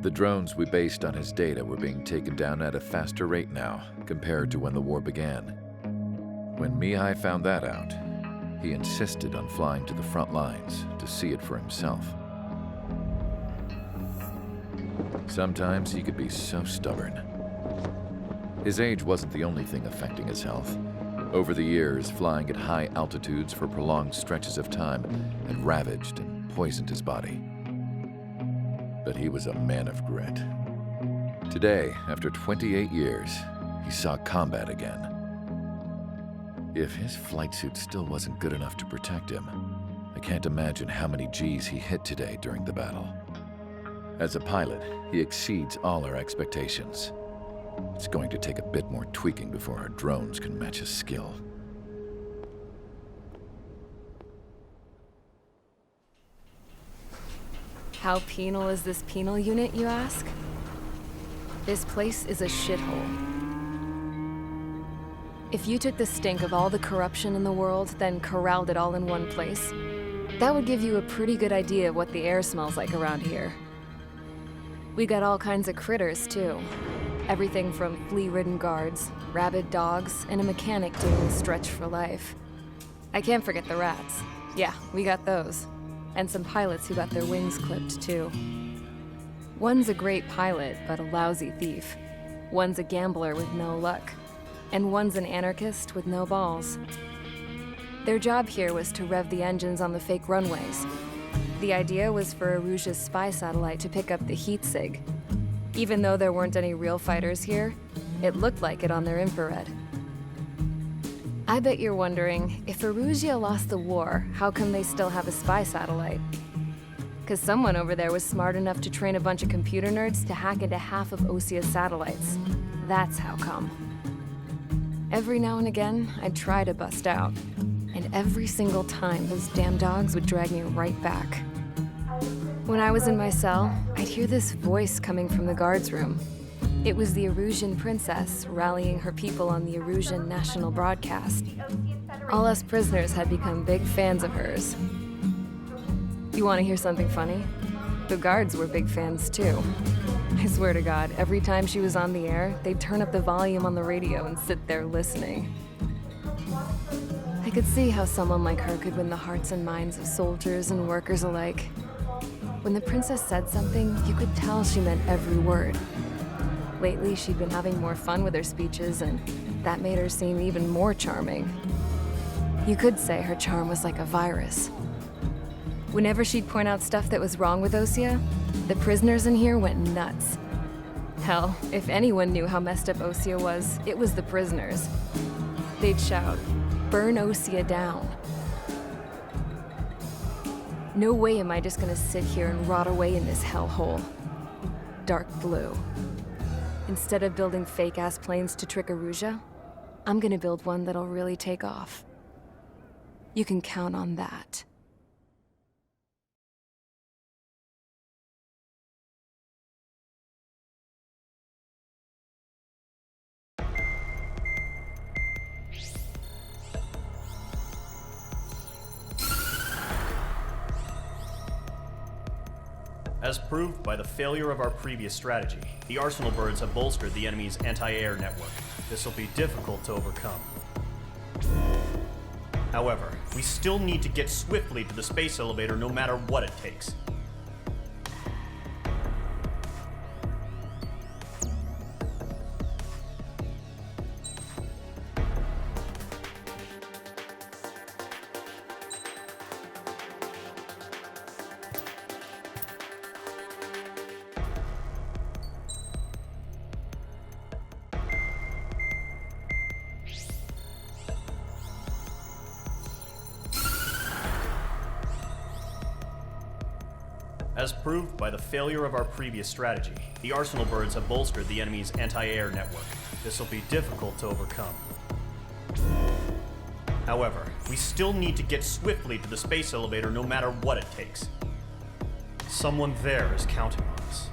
The drones we based on his data were being taken down at a faster rate now compared to when the war began. When Mihai found that out, he insisted on flying to the front lines to see it for himself. Sometimes he could be so stubborn. His age wasn't the only thing affecting his health. Over the years, flying at high altitudes for prolonged stretches of time had ravaged and poisoned his body. But he was a man of grit. Today, after 28 years, he saw combat again. If his flight suit still wasn't good enough to protect him, I can't imagine how many G's he hit today during the battle. As a pilot, he exceeds all our expectations. It's going to take a bit more tweaking before our drones can match his skill. How penal is this penal unit, you ask? This place is a shithole. If you took the stink of all the corruption in the world, then corralled it all in one place, that would give you a pretty good idea of what the air smells like around here. We got all kinds of critters, too. Everything from flea-ridden guards, rabid dogs, and a mechanic doing a stretch for life. I can't forget the rats. Yeah, we got those. And some pilots who got their wings clipped, too. One's a great pilot, but a lousy thief. One's a gambler with no luck. And one's an anarchist with no balls. Their job here was to rev the engines on the fake runways. The idea was for Erusia's spy satellite to pick up the heat sig. Even though there weren't any real fighters here, it looked like it on their infrared. I bet you're wondering, if Erusia lost the war, how come they still have a spy satellite? 'Cause someone over there was smart enough to train a bunch of computer nerds to hack into half of Osia's satellites. That's how come. Every now and again, I'd try to bust out. And every single time, those damn dogs would drag me right back. When I was in my cell, I'd hear this voice coming from the guards room. It was the Erusian princess rallying her people on the Erusian national broadcast. All us prisoners had become big fans of hers. You want to hear something funny? The guards were big fans too. I swear to God, every time she was on the air, they'd turn up the volume on the radio and sit there listening. I could see how someone like her could win the hearts and minds of soldiers and workers alike. When the princess said something, you could tell she meant every word. Lately, she'd been having more fun with her speeches, and that made her seem even more charming. You could say her charm was like a virus. Whenever she'd point out stuff that was wrong with Osia, the prisoners in here went nuts. Hell, if anyone knew how messed up Osia was, it was the prisoners. They'd shout, "Burn Osia down." No way am I just gonna sit here and rot away in this hellhole. Dark blue. Instead of building fake-ass planes to trick Erusia, I'm gonna build one that'll really take off. You can count on that. As proved by the failure of our previous strategy, the Arsenal birds have bolstered the enemy's anti-air network. This will be difficult to overcome. However, we still need to get swiftly to the space elevator no matter what it takes. As proved by the failure of our previous strategy, the Arsenal birds have bolstered the enemy's anti-air network. This will be difficult to overcome. However, we still need to get swiftly to the space elevator no matter what it takes. Someone there is counting on us.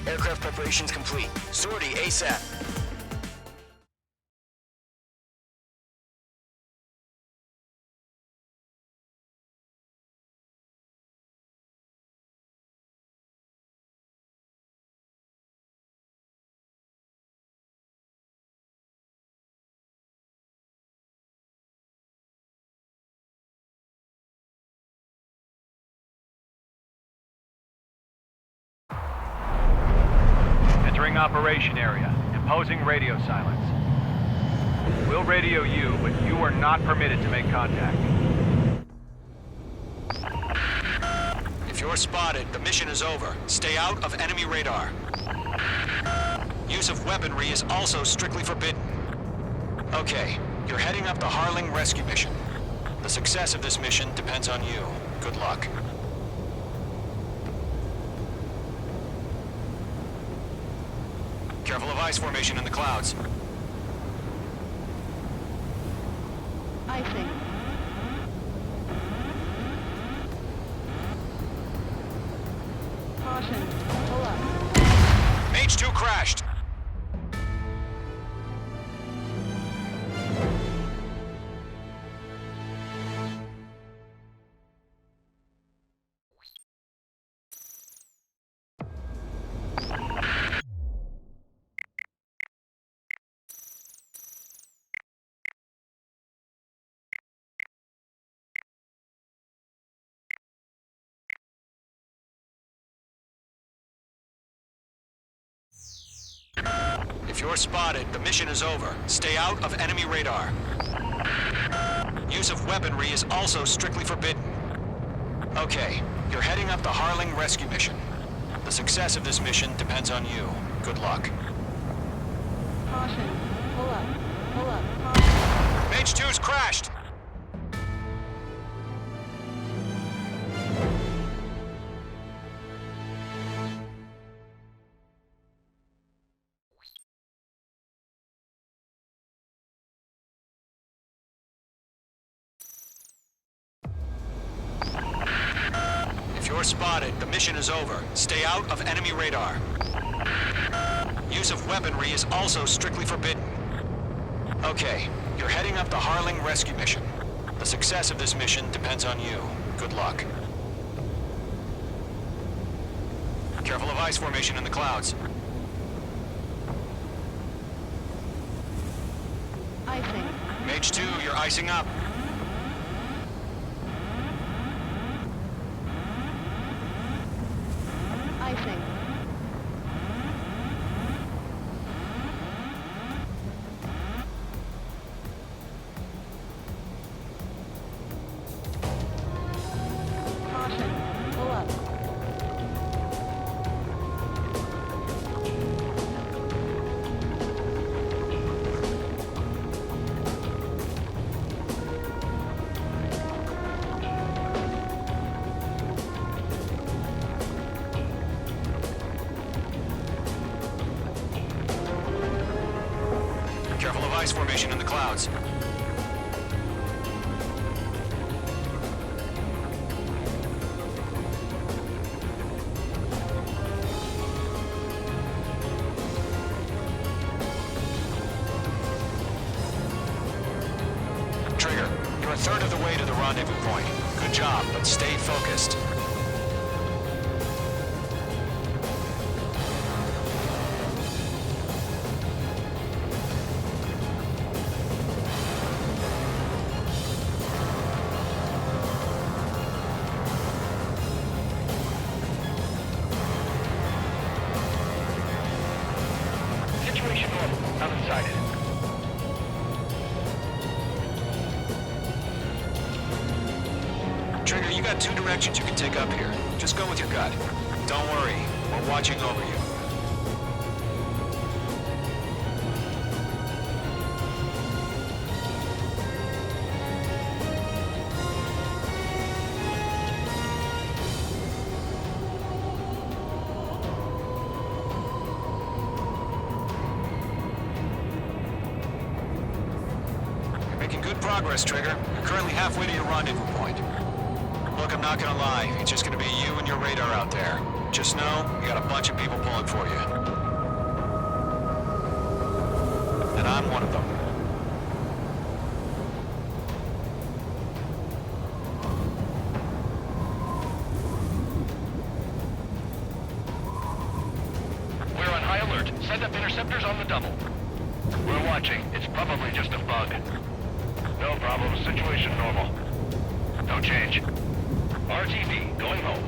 Aircraft preparations complete. Sortie ASAP. Entering operation area. Imposing radio silence. We'll radio you, but you are not permitted to make contact. If you're spotted, the mission is over. Stay out of enemy radar. Use of weaponry is also strictly forbidden. Okay, you're heading up the Harling rescue mission. The success of this mission depends on you. Good luck. Careful of ice formation in the clouds. Icing. Caution. Pull up. Mage 2 crashed. If you're spotted, the mission is over. Stay out of enemy radar. Use of weaponry is also strictly forbidden. Okay, you're heading up the Harling rescue mission. The success of this mission depends on you. Good luck. Caution. Pull up. Pull up. Caution. Mage 2's crashed! If you're spotted, the mission is over. Stay out of enemy radar. Use of weaponry is also strictly forbidden. Okay, you're heading up the Harling rescue mission. The success of this mission depends on you. Good luck. Careful of ice formation in the clouds. Icing. Mage 2, you're icing up. Icing. Caution. Pull up. Careful of ice formation in the clouds. rendezvous point. Good job, but stay focused. Situation normal. Not unsighted. Trigger, you got two directions you can take up here. Just go with your gut. Don't worry, we're watching over you. You're making good progress, Trigger. You're currently halfway to your rendezvous point. Look, I'm not gonna lie. It's just gonna be you and your radar out there. Just know, you got a bunch of people pulling for you. And I'm one of them. We're on high alert. Send up interceptors on the double. We're watching. It's probably just a bug. No problem. Situation normal. No change. RTV, going home.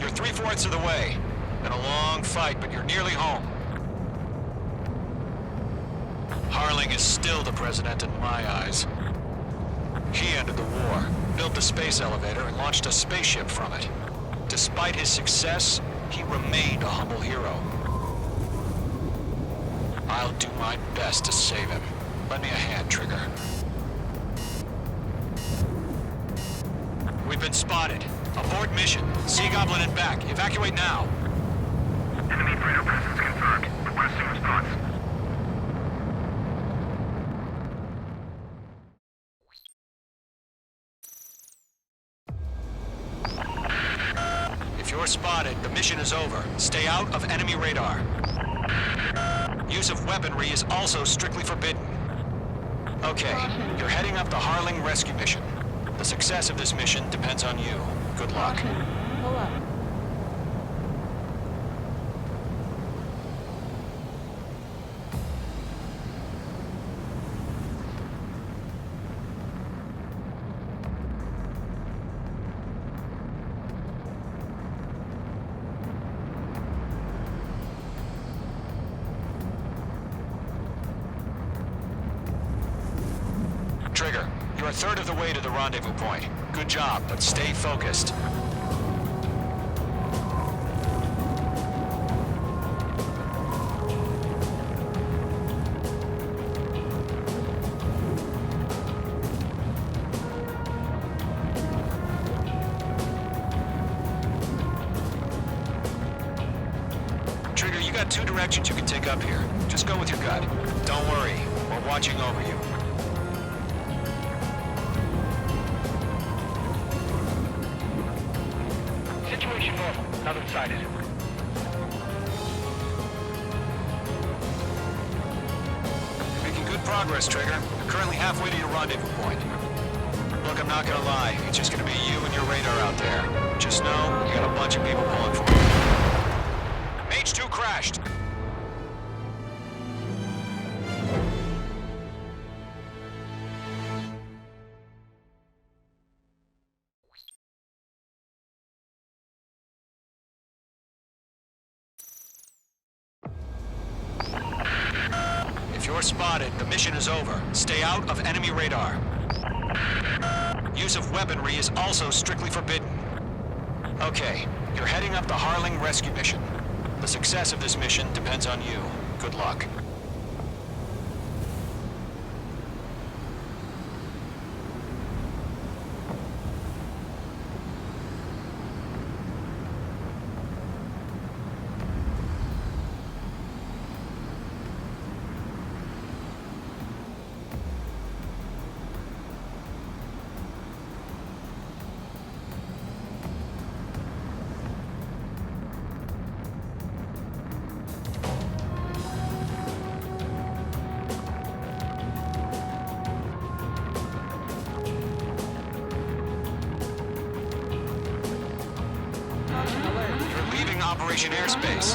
You're 3/4 of the way. Been a long fight, but you're nearly home. Harling is still the president in my eyes. He ended the war, built the space elevator, and launched a spaceship from it. Despite his success, he remained a humble hero. I'll do my best to save him. Lend me a hand, Trigger. We've been spotted. Abort mission. Sea Goblin and back. Evacuate now. Enemy radar presence confirmed. Requesting response. If you're spotted, the mission is over. Stay out of enemy radar. Use of weaponry is also strictly forbidden. Okay, you're heading up the Harling rescue mission. The success of this mission depends on you. Good luck. Pull up. Trigger, you're a third of the way to the rendezvous point. Good job, but stay focused. Trigger, you got two directions you can take up here. Just go with your gut. Don't worry, we're watching over you. Situation normal. Not unsighted. You're making good progress, Trigger. You're currently halfway to your rendezvous point. Look, I'm not gonna lie. It's just gonna be you and your radar out there. Just know, you got a bunch of people pulling for you. Mage 2 crashed. If you're spotted, the mission is over. Stay out of enemy radar. Use of weaponry is also strictly forbidden. Okay, you're heading up the Harling rescue mission. The success of this mission depends on you. Good luck. Operation Airspace.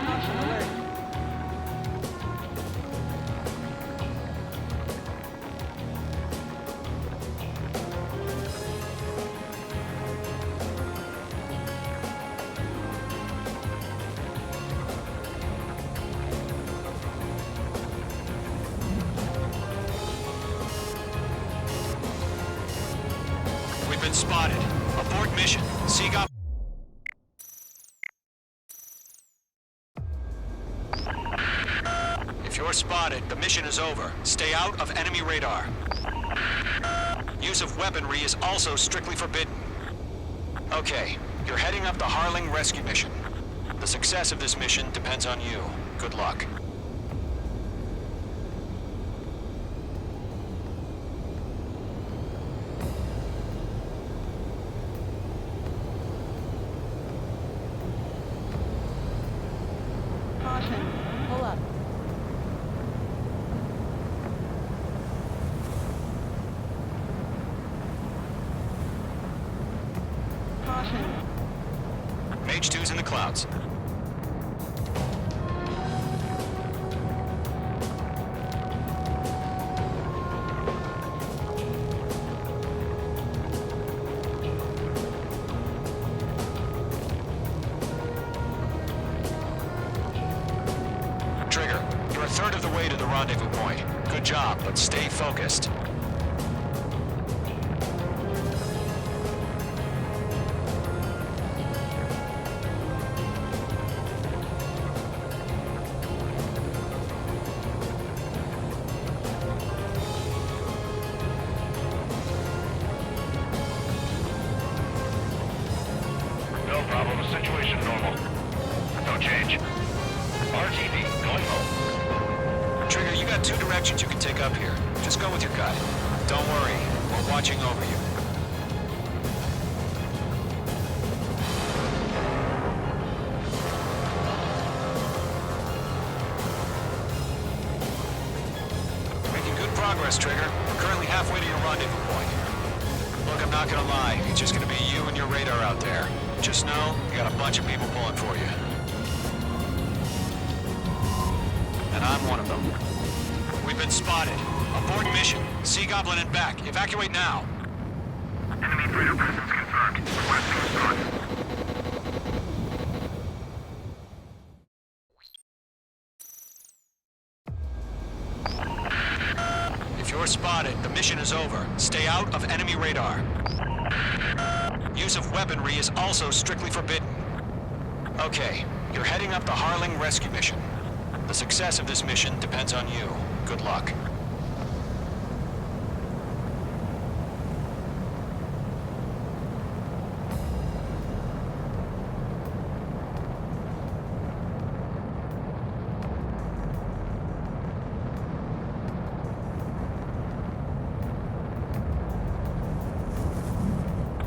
Caution alert. We've been spotted. Abort mission. Seagull. If you're spotted, the mission is over. Stay out of enemy radar. Use of weaponry is also strictly forbidden. Okay, you're heading up the Harling rescue mission. The success of this mission depends on you. Good luck. Caution. Pull up. Caution. Mage 2's in the clouds. Trigger, you're a third of the way to the rendezvous point. Good job, but stay focused. No problem. Situation normal. No change. RTB, going home. Trigger, you got two directions you can take up here. Just go with your gut. Don't worry, we're watching over you. Making good progress, Trigger. We're currently halfway to your rendezvous point. Look, I'm not gonna lie. It's just gonna be you and your radar out there. Just know, you got a bunch of people pulling for you. And I'm one of them. We've been spotted. Abort mission. Sea Goblin and back. Evacuate now. Enemy Predator presence confirmed. Requesting escort. If you're spotted, the mission is over. Stay out of enemy radar. Use of weaponry is also strictly forbidden. Okay, you're heading up the Harling rescue mission. The success of this mission depends on you. Good luck.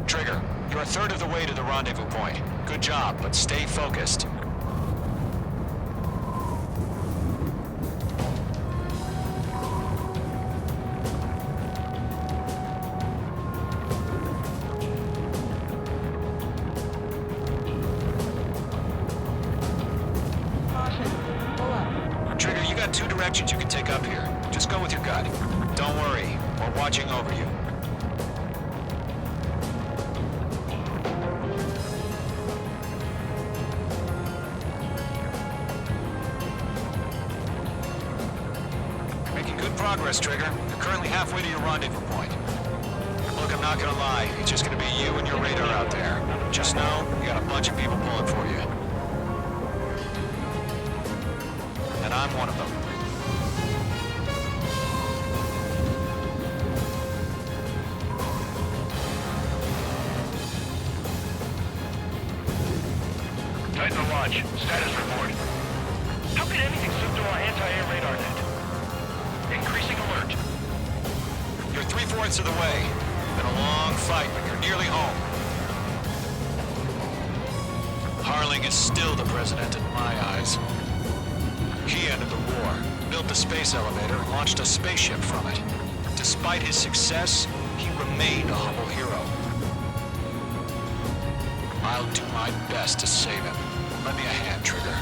Trigger, you're a third of the way to the rendezvous point. Good job, but stay focused. Caution. Pull up. Trigger, you got two directions you can take up here. Just go with your gut. Don't worry, we're watching over you. Making good progress, Trigger. You're currently halfway to your rendezvous point. Look, I'm not gonna lie. It's just gonna be you and your radar out there. Just know, you got a bunch of people pulling for you. And I'm one of them. Titan to launch. Status report. How could anything slip through our anti-air radar net? Increasing alert. You're 3/4 of the way. Been a long fight, but you're nearly home. Harling is still the president in my eyes. He ended the war, built the space elevator, and launched a spaceship from it. Despite his success, he remained a humble hero. I'll do my best to save him. Lend me a hand, Trigger.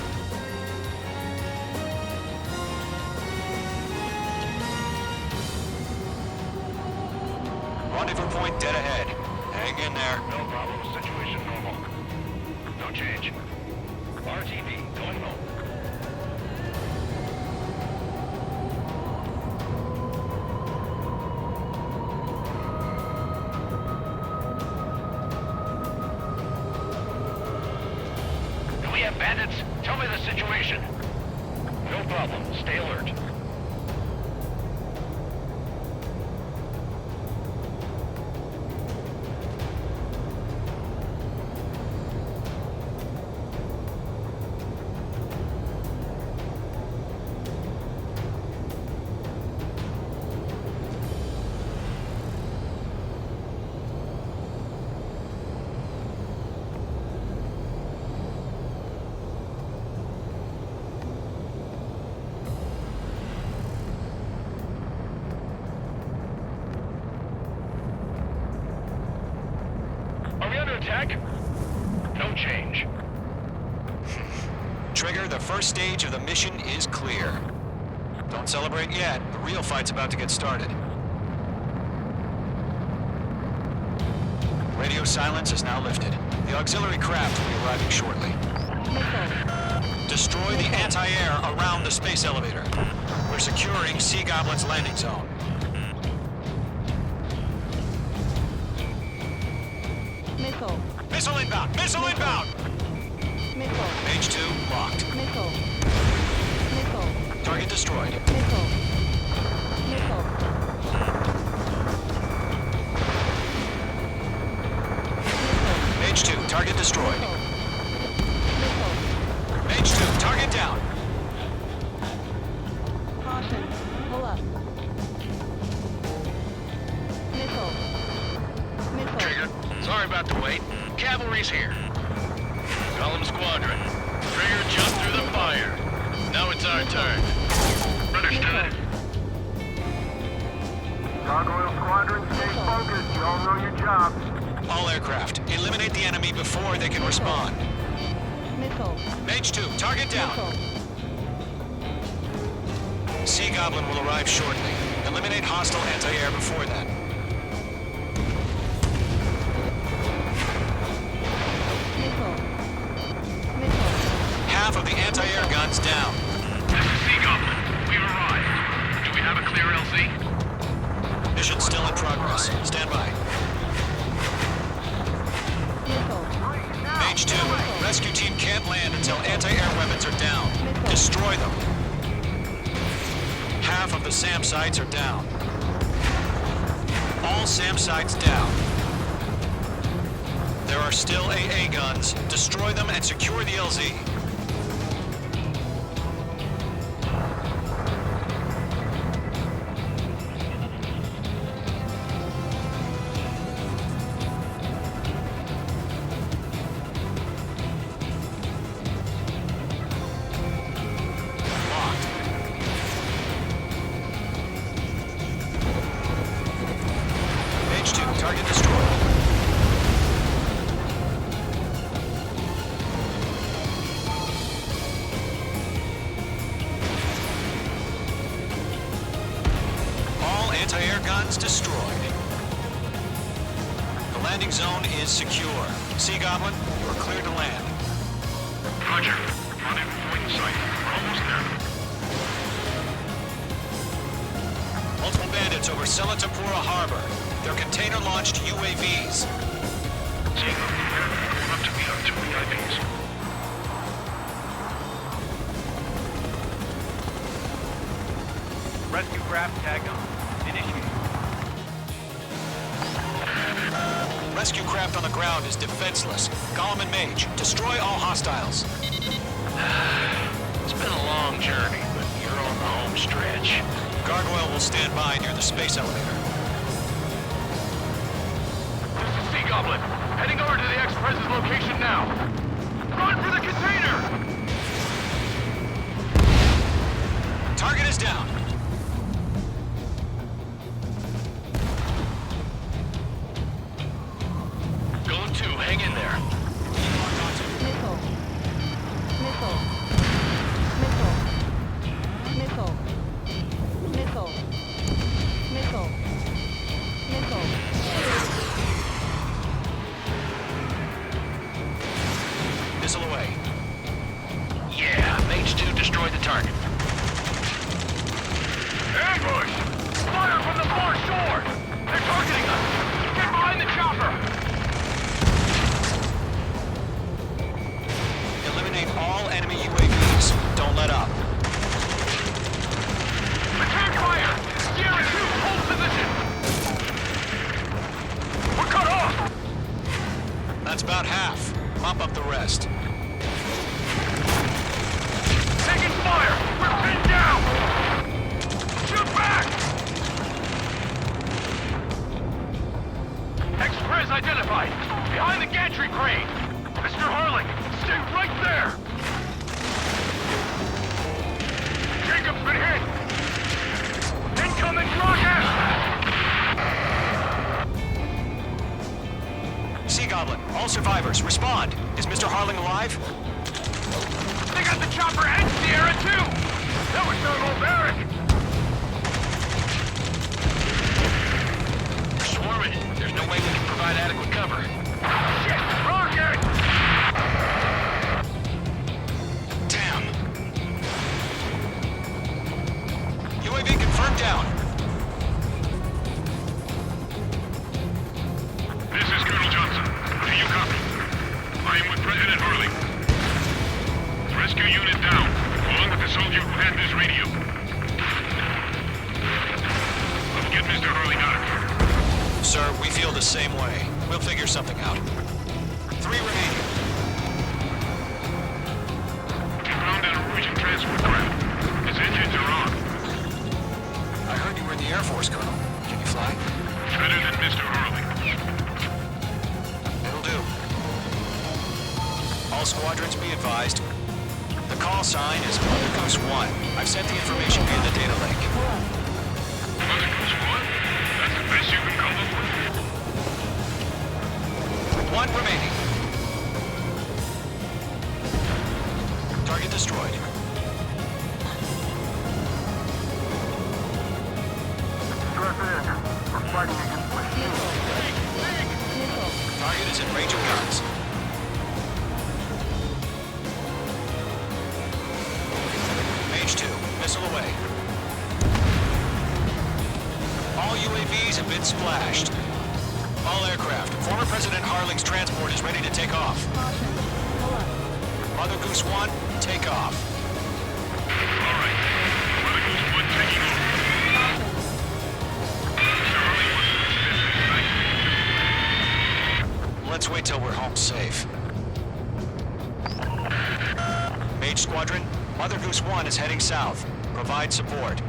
Rendezvous point dead ahead. Hang in there. No problem. Situation normal. No change. RTV, going home. Do we have bandits? Tell me the situation. No problem. Stay alert. Attack? No change. Trigger, the first stage of the mission is clear. Don't celebrate yet. The real fight's about to get started. Radio silence is now lifted. The auxiliary craft will be arriving shortly. Destroy the anti-air around the space elevator. We're securing Sea Goblin's landing zone. Missile. Missile inbound! Missile inbound! Missile. Mage 2 locked. Missile. Missile. Target destroyed. Missile. Missile. Mage 2, target destroyed. Missile. Mage 2, target down. Caution. Pull up. Missile. Missile. Trigger, sorry about the wait. Cavalry's here. Golem Squadron. Trigger jumped through the fire. Now it's our turn. Understood. Gargoyle Squadron, stay focused. You all know your job. All aircraft, eliminate the enemy before they can respond. Missile. Mage 2, target down. Sea Goblin will arrive shortly. Eliminate hostile anti-air before then. Half of the anti-air guns down. This is Sea Goblin. We've arrived. Do we have a clear LZ? Mission still in progress. Stand by. Mage 2, rescue team can't land until anti-air weapons are down. Destroy them. Half of the SAM sites are down. All SAM sites down. There are still AA guns. Destroy them and secure the LZ. Target destroyed. All anti-air guns destroyed. The landing zone is secure. Sea Goblin, you are cleared to land. Roger. Rendezvous point in sight. We're almost there. Multiple bandits over Selatapura Harbor. They're container-launched UAVs. Seeing them here, going up to meet our two VIPs. Rescue craft tagged on. Initiate. Rescue craft on the ground is defenseless. Golem and Mage, destroy all hostiles. It's been a long journey, but you're on the home stretch. Gargoyle will stand by near the space elevator. Sea Goblin, heading over to the Express's location now. Run for the container! Target is down. Go to, hang in there. rest. Taking fire! We're pinned down! Shoot back! Express identified! Behind the gantry crane! Mr. Harling, stay right there! Jacob's been hit! Incoming rocket! Sea Goblin, all survivors, respond. Is Mr. Harling alive? They got the chopper and Sierra too! That was no barrack! We're swarming. There's no way we can provide adequate cover. Shit! Rocket! Damn. UAV confirmed down. This is Colonel Johnson. Do you copy? I am with President Harling. Rescue unit down, along with the soldier who had this radio. Let's get Mr. Harling out of here. Sir, we feel the same way. We'll figure something out. 3 remaining. We found an Norwegian transport craft. Its engines are on. I heard you were in the Air Force, Colonel. Can you fly? Better than Mr. Harling. It'll do. All squadrons be advised. The call sign is Mother Goose 1. I've sent the information via the data link. Mother Goose 1? That's the best you can come up with? 1 remaining. Target destroyed. Target is in range of guns. Mage 2, missile away. All UAVs have been splashed. All aircraft. Former President Harling's transport is ready to take off. Mother Goose 1, take off. All right. Mother Goose 1 taking off. Mr. Harling wants to Let's wait till we're home safe. Mage Squadron, Mother Goose 1 is heading south. Provide support.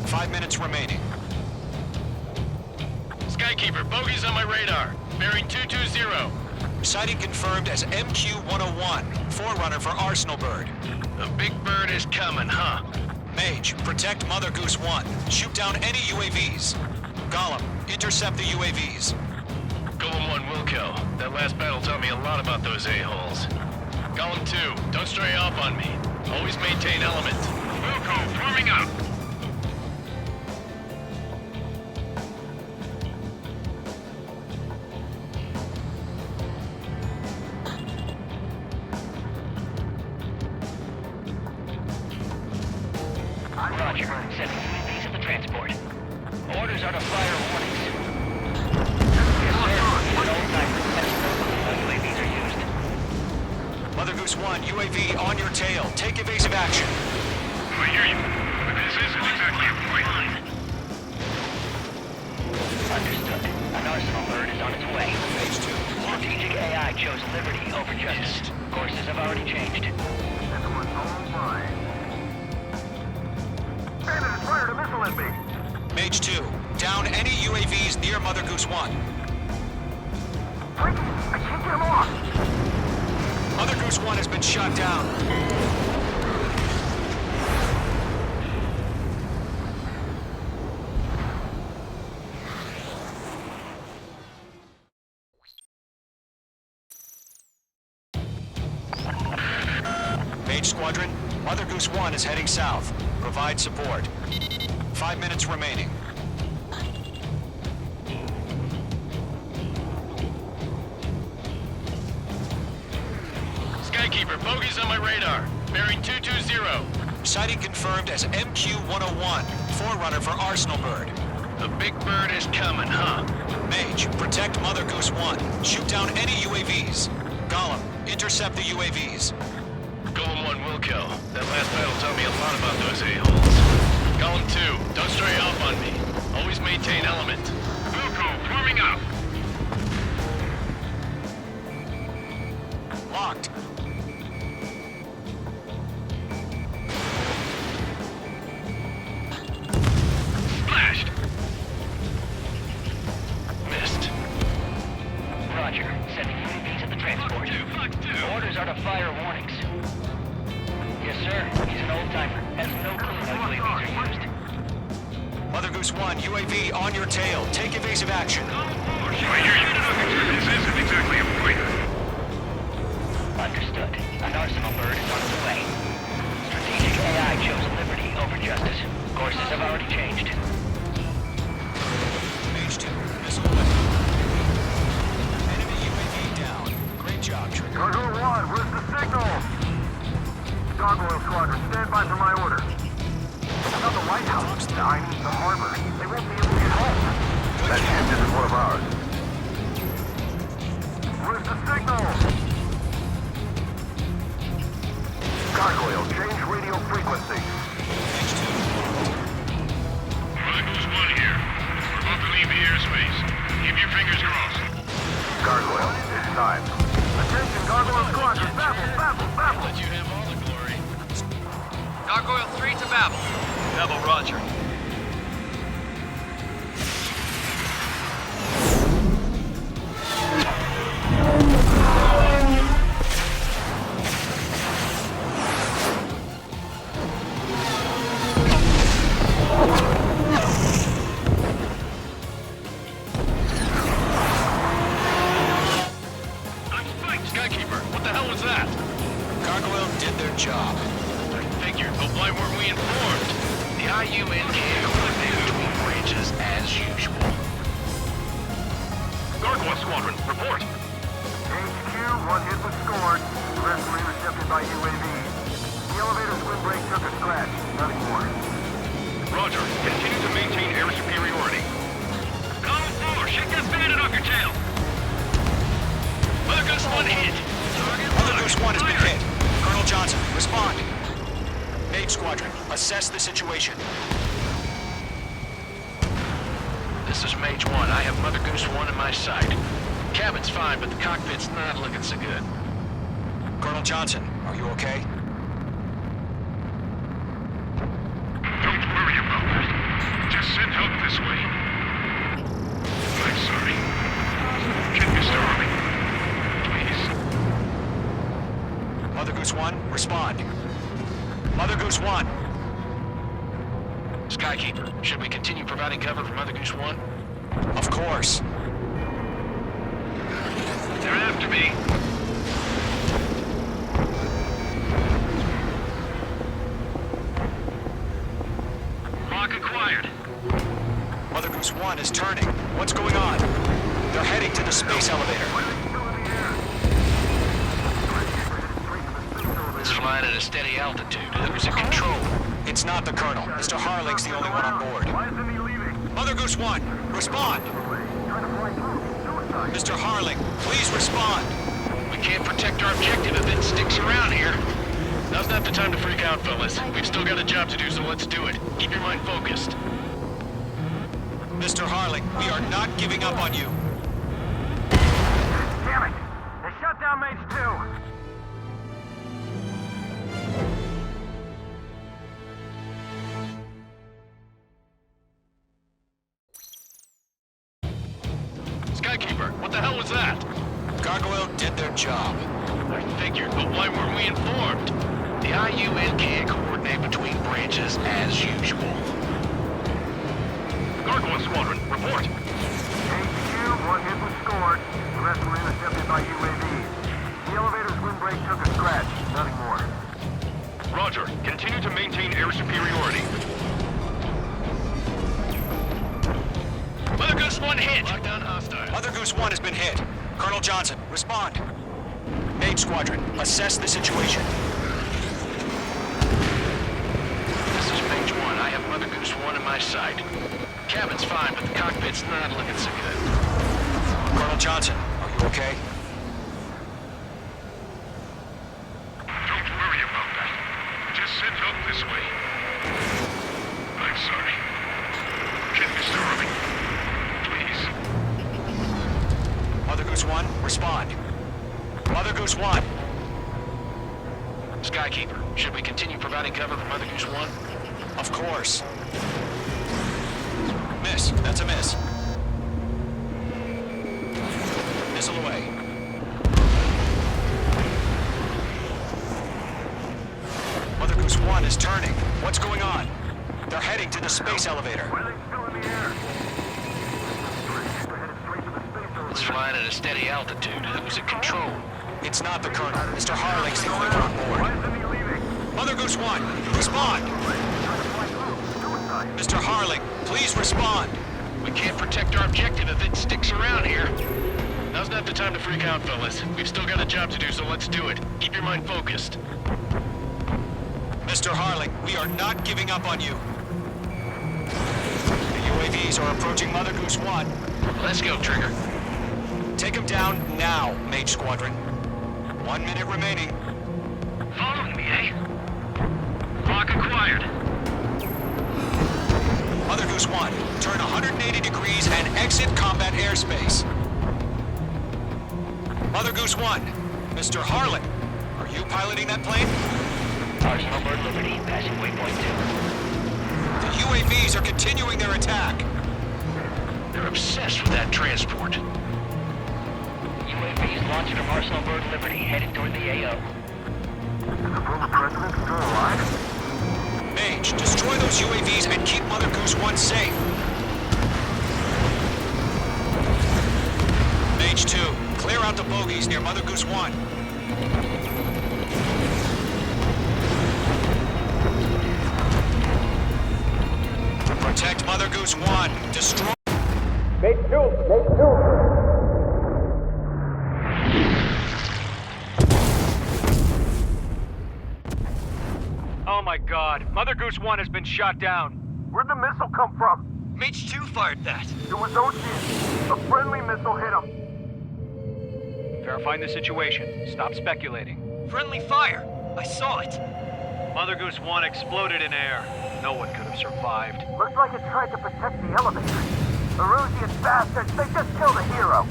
5 minutes remaining. Skykeeper, bogeys on my radar. Bearing 220. Sighting confirmed as MQ-101, forerunner for Arsenal Bird. The big bird is coming, huh? Mage, protect Mother Goose 1. Shoot down any UAVs. Gollum, intercept the UAVs. Golem 1 will kill. That last battle taught me a lot about those a-holes. Golem 2, don't stray off on me. Always maintain element. Wilco, forming up. Roger. Sending UAVs at the transport. Orders are to fire warnings. UAVs are used. Mother Goose 1, UAV on your tail. Take evasive action. I hear you, but this isn't exactly a fight. Understood. An Arsenal bird is on its way. Phase 2. Strategic AI chose liberty over justice. Courses have already changed. This one's all mine. Bandit has fired a missile at me. Mage 2, down any UAVs near Mother Goose 1. Wait, I can't get him off. Mother Goose 1 has been shot down. Mage Squadron, Mother Goose 1 is heading south. Provide support. 5 minutes remaining. Skykeeper, bogeys on my radar. Bearing 220. Sighting confirmed as MQ-101, forerunner for Arsenal Bird. The big bird is coming, huh? Mage, protect Mother Goose 1. Shoot down any UAVs. Gollum, intercept the UAVs. Golem 1 will kill. That last battle taught me a lot about those a-holes. Golem 2, don't stray off on me. Always maintain element. Wilco, forming up. Locked. on your tail. Take evasive action. I hear you. This isn't exactly a fighter. Understood. An arsenal bird is on its way. Strategic AI chose liberty over justice. Courses have already changed. Mage 2, missile away. Enemy UAV down. Great job, Trigger. Cargo 1, where's the signal? Gargoyle Squadron, stand by for my order. It's not the White House. I mean the harbor. They won't be able to get home. That ship isn't one of ours. Where's the signal? Gargoyle, change radio frequency. Brothers 1 here. We're about to leave the airspace. Keep your fingers crossed. Gargoyle, it's time. Attention, Gargoyle Squadron, Babel! Let you have all the glory. Gargoyle 3 to Babel. Babel, roger. Skykeeper, what the hell was that? Gargoyle did their job. I figured, but why weren't we informed? The IUN can't coordinate between branches as usual. Gargoyle Squadron, report. HQ, 1 hit was scored. The rest were intercepted by UAV. The elevator's windbreak took a scratch. Nothing more. Roger, continue to maintain air superiority. Column 4, shake that bandit off your tail. Mother Goose 1 hit. Mother Goose 1 has been hit. Colonel Johnson, respond. Mage Squadron, assess the situation. This is Mage 1. I have Mother Goose 1 in my sight. Cabin's fine, but the cockpit's not looking so good. Colonel Johnson, are you okay? Don't worry about that. Just send help this way. I'm sorry. Get Mr. Army. Please. Mother Goose 1, respond. Mother Goose 1. Skykeeper, should we continue providing cover for Mother Goose 1? Of course. They're after me. Lock acquired. Mother Goose 1 is turning. What's going on? They're heading to the space elevator. It's flying at a steady altitude. Who's in control? It's not the Colonel. Mr. Harling's the only one on board. Mother Goose 1, respond! Mr. Harling, please respond! We can't protect our objective if it sticks around here. Now's not the time to freak out, fellas. We've still got a job to do, so let's do it. Keep your mind focused. Mr. Harling, we are not giving up on you. Damn it! They shut down Mage 2! Skykeeper, what the hell was that? Gargoyle did their job. I figured, but why weren't we informed? The IUN can't coordinate between branches as usual. Gargoyle Squadron, report. HQ, 1 hit was scored. The rest were intercepted by UAV. The elevator's windbreak took a scratch. Nothing more. Roger, continue to maintain air superiority. Mother Goose 1 hit! Lockdown hostile. Mother Goose 1 has been hit. Colonel Johnson, respond. Mage Squadron, assess the situation. This is Mage 1. I have Mother Goose 1 in my sight. Cabin's fine, but the cockpit's not looking so good. Colonel Johnson, are you okay? Don't worry about that. Just send help this way. I'm sorry. Get Mr. Army. Please. Mother Goose 1, respond. Mother Goose 1. Skykeeper, should we continue providing cover for Mother Goose 1? Of course. Miss, that's a miss. Missile away. Mother Goose 1 is turning. What's going on? They're heading to the space elevator. Why are they still in the air? It's flying at a steady altitude. Who's in control? It's not the Colonel. Mr. Harling's the only one on board. Mother Goose 1, respond! Mr. Harling, please respond. We can't protect our objective if it sticks around here. Now's not the time to freak out, fellas. We've still got a job to do, so let's do it. Keep your mind focused. Mr. Harling, we are not giving up on you. The UAVs are approaching Mother Goose 1. Let's go, Trigger. Take them down now, Mage Squadron. 1 minute remaining. Following me, eh? Lock acquired. Mother Goose 1, turn 180 degrees and exit combat airspace. Mother Goose 1, Mr. Harling, are you piloting that plane? Arsenal Bird Liberty, passing waypoint 2. The UAVs are continuing their attack. They're obsessed with that transport. UAVs launched from Arsenal Bird Liberty, headed toward the AO. Is the former president still alive? Mage, destroy those UAVs and keep Mother Goose 1 safe. Mage 2, clear out the bogies near Mother Goose 1. Protect Mother Goose 1. Destroy... Mate 2! Mate 2! Oh my god, Mother Goose 1 has been shot down. Where'd the missile come from? Mage 2 fired that. It was Ocean. A friendly missile hit him. Verifying the situation. Stop speculating. Friendly fire. I saw it. Mother Goose 1 exploded in air. No one could have survived. Looks like it tried to protect the elevator. Erusian bastards, they just killed a hero.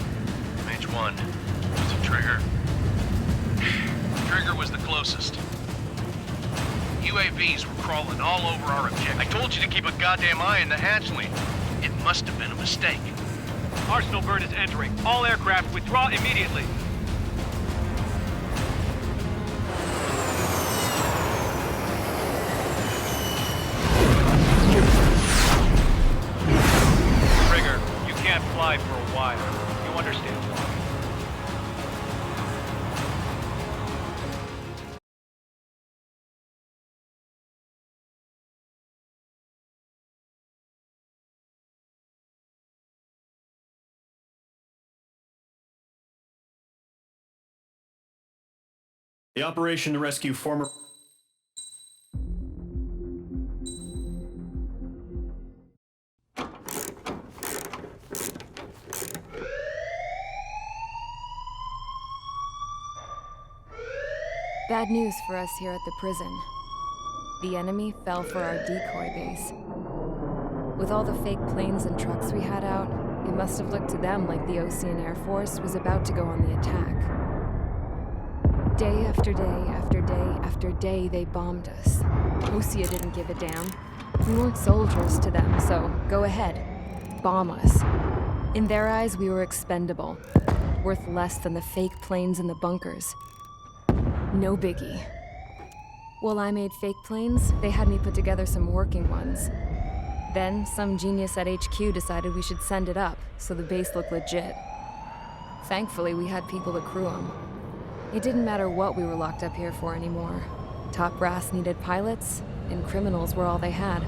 Mage 1. Was it Trigger? Trigger was the closest. UAVs were crawling all over our objective. I told you to keep a goddamn eye in the hatchling. It must have been a mistake. Arsenal Bird is entering. All aircraft withdraw immediately. Trigger, you can't fly for a while. You understand why. The operation to rescue former... Bad news for us here at the prison. The enemy fell for our decoy base. With all the fake planes and trucks we had out, it must have looked to them like the Ocean Air Force was about to go on the attack. Day after day after day after day, they bombed us. Osea didn't give a damn. We weren't soldiers to them, so go ahead. Bomb us. In their eyes, we were expendable. Worth less than the fake planes in the bunkers. No biggie. While I made fake planes, they had me put together some working ones. Then, some genius at HQ decided we should send it up, so the base looked legit. Thankfully, we had people to crew them. It didn't matter what we were locked up here for anymore. Top brass needed pilots, and criminals were all they had.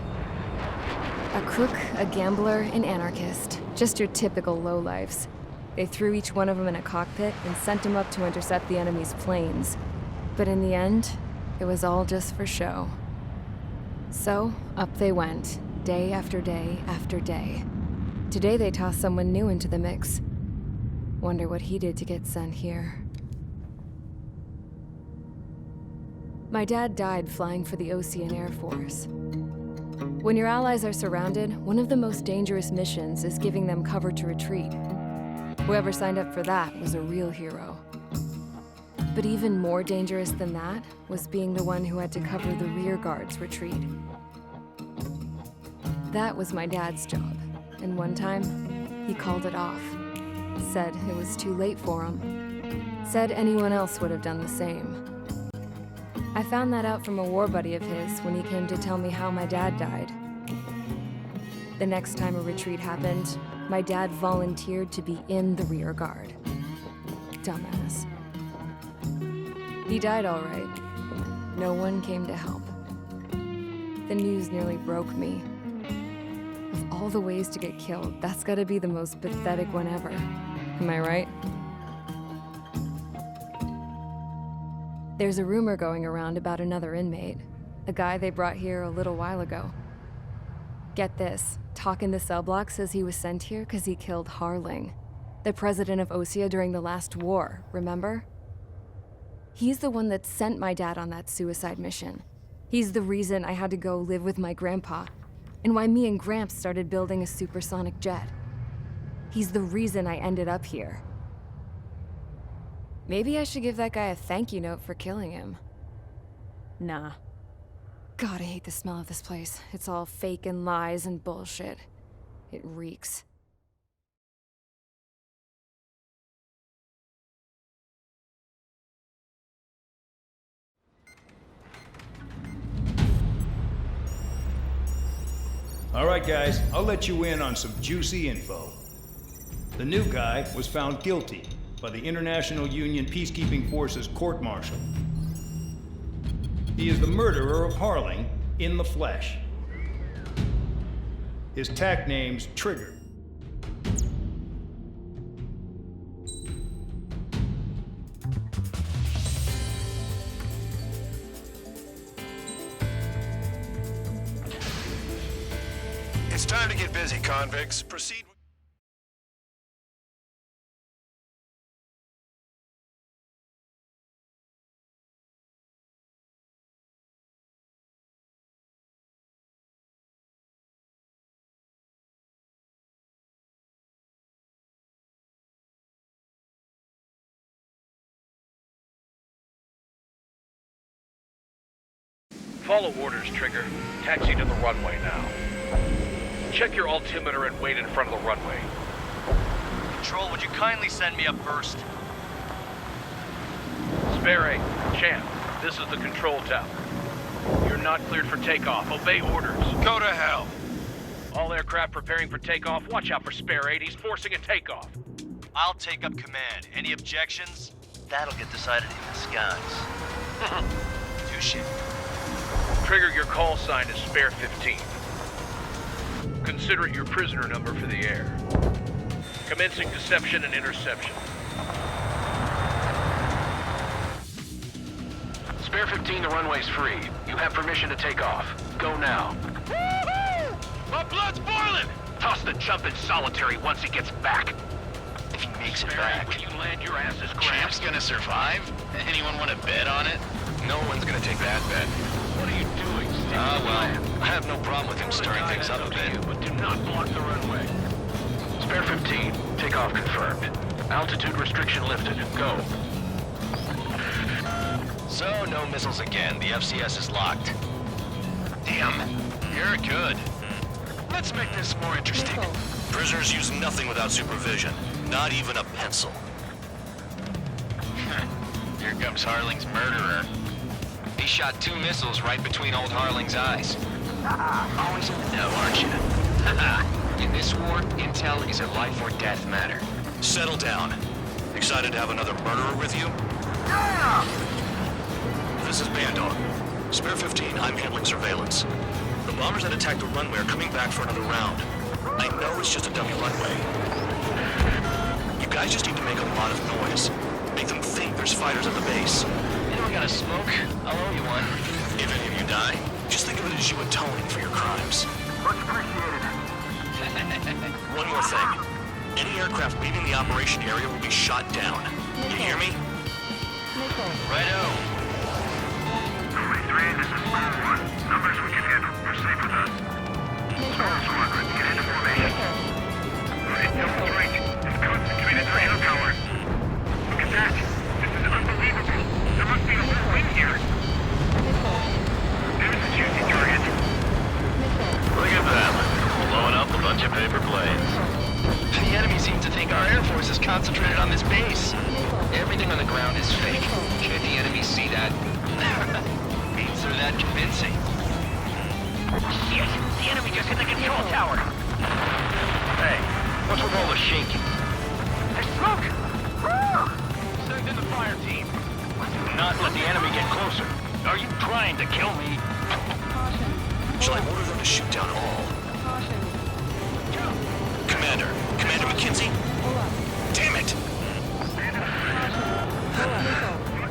A crook, a gambler, an anarchist. Just your typical lowlifes. They threw each one of them in a cockpit and sent them up to intercept the enemy's planes. But in the end, it was all just for show. So, up they went, day after day after day. Today they tossed someone new into the mix. Wonder what he did to get sent here. My dad died flying for the Ocean Air Force. When your allies are surrounded, one of the most dangerous missions is giving them cover to retreat. Whoever signed up for that was a real hero. But even more dangerous than that was being the one who had to cover the rear guard's retreat. That was my dad's job, and one time, he called it off. Said it was too late for him. Said anyone else would have done the same. I found that out from a war buddy of his when he came to tell me how my dad died. The next time a retreat happened, my dad volunteered to be in the rear guard. Dumbass. He died all right. No one came to help. The news nearly broke me. Of all the ways to get killed, that's gotta be the most pathetic one ever. Am I right? There's a rumor going around about another inmate, a guy they brought here a little while ago. Get this, talk in the cell block says he was sent here because he killed Harling, the president of Osea during the last war, remember? He's the one that sent my dad on that suicide mission. He's the reason I had to go live with my grandpa, and why me and Gramps started building a supersonic jet. He's the reason I ended up here. Maybe I should give that guy a thank you note for killing him. Nah. God, I hate the smell of this place. It's all fake and lies and bullshit. It reeks. All right, guys, I'll let you in on some juicy info. The new guy was found guilty by the International Union Peacekeeping Forces court-martial. He is the murderer of Harling in the flesh. His tack name's Trigger. It's time to get busy, convicts. Proceed. Follow orders, Trigger. Taxi to the runway now. Check your altimeter and wait in front of the runway. Control, would you kindly send me up first? Spare 8, Champ, this is the control tower. You're not cleared for takeoff. Obey orders. Go to hell. All aircraft preparing for takeoff. Watch out for Spare 8. He's forcing a takeoff. I'll take up command. Any objections? That'll get decided in the skies. Touche. Trigger, your call sign is Spare 15. Consider it your prisoner number for the air. Commencing deception and interception. Spare 15, the runway's free. You have permission to take off. Go now. Woohoo! My blood's boiling! Toss the chump in solitary once he gets back. If he makes it Spare back. when you land, your ass is grabbed. Champ's gonna survive? Anyone want to bet on it? No one's gonna take that bet. What are you doing, Steve? Well, I have no problem with him stirring things up a bit. But do not block the runway. Spare 15, takeoff confirmed. Altitude restriction lifted. Go. So, no missiles again. The FCS is locked. Damn, you're good. Let's make this more interesting. Prisoners use nothing without supervision. Not even a pencil. Here comes Harling's murderer. He shot 2 missiles right between old Harling's eyes. Always in the know, aren't you? In this war, intel is a life or death matter. Settle down. Excited to have another murderer with you? Yeah! This is Bandog. Spare 15, I'm handling surveillance. The bombers that attacked the runway are coming back for another round. I know it's just a dummy runway. You guys just need to make a lot of noise. Make them think there's fighters at the base. You don't gotta smoke. I'll owe you one. If any of you die, just think of it as you atoning for your crimes. Much appreciated. One more thing. Any aircraft leaving the operation area will be shot down. You hear me? Righto. 3, this is Square 1. Numbers we can handle. Proceed with us. Small squadron, get into formation. Intel's right. It's concentrated radio power. Look at that. This is unbelievable. There must be a whole wing here. There's a juicy target. Look at them. Blowing up a bunch of paper planes. The enemy seems to think our Air Force is concentrated on this base. Everything on the ground is fake. Should the enemy see that? Means they're that convincing. Shit! The enemy just hit the control tower! Hey, What's with all the shaking? There's smoke! Send in the fire team. Do not let the enemy get closer. Are you trying to kill me? Shall I order them to shoot down all? Commander McKenzie? Damn it!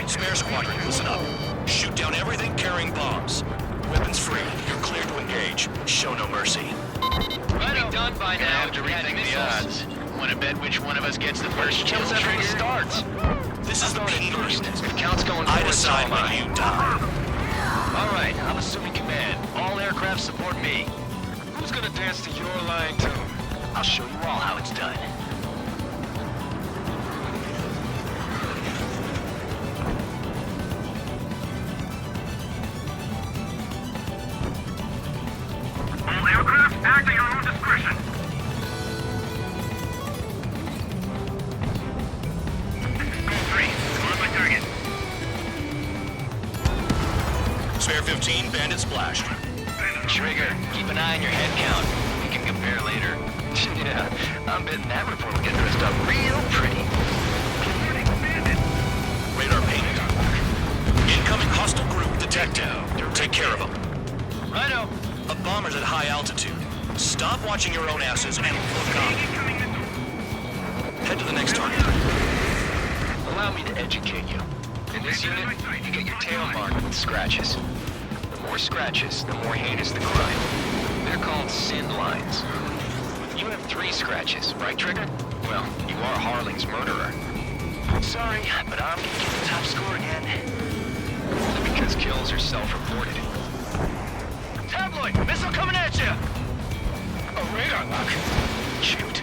Spare squadron, listen up. Shoot down everything carrying bombs. Weapons free. You're clear to engage. Show no mercy. Right done by now. Have to rethink the odds. Want to bet which one of us gets the first kill Kills after it starts. This is the pain first. unit. If count's going I forward, decide so am when I. you die. All right, I'm assuming command. All aircraft support me. Who's gonna dance to your line tune? I'll show you all how it's done. All aircraft, act at your own discretion. Goal 3, come on my target. Spare 15, bandit splashed. Trigger, keep an eye on your head count. We can compare later. Yeah, I'm betting that report will get dressed up real pretty. Radar ping. Incoming hostile group detected. Take care of them. Righto. A bomber's at high altitude. Stop watching your own asses and look up. Head to the next target. Allow me to educate you. In this unit, you get your tail marked with scratches. The more scratches, the more heinous the crime. They're called sin lines. You have 3 scratches, right, Trigger? Well, you are Harling's murderer. Sorry, but I'm gonna get the top score again. Because kills are self-reported. Tabloid! Missile coming at you! A radar lock. Shoot.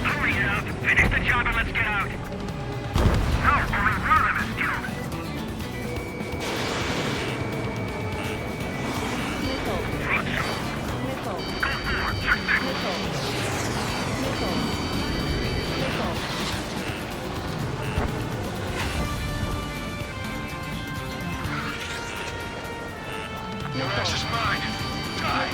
Hurry up! Finish the job and let's get out! No, only one of them is killed! Your ass is mine. Die.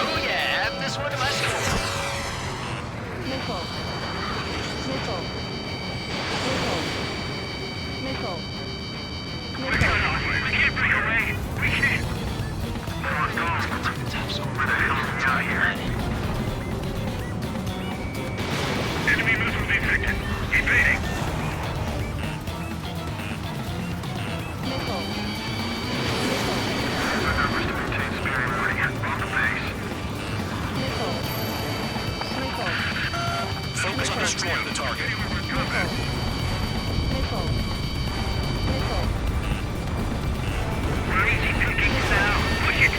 Oh yeah, add this one to my score. We can't break away! We can't! Where the hell is out here? Enemy missile detected. Evading. Focus on destroying the target. We're easy picking now. Push it.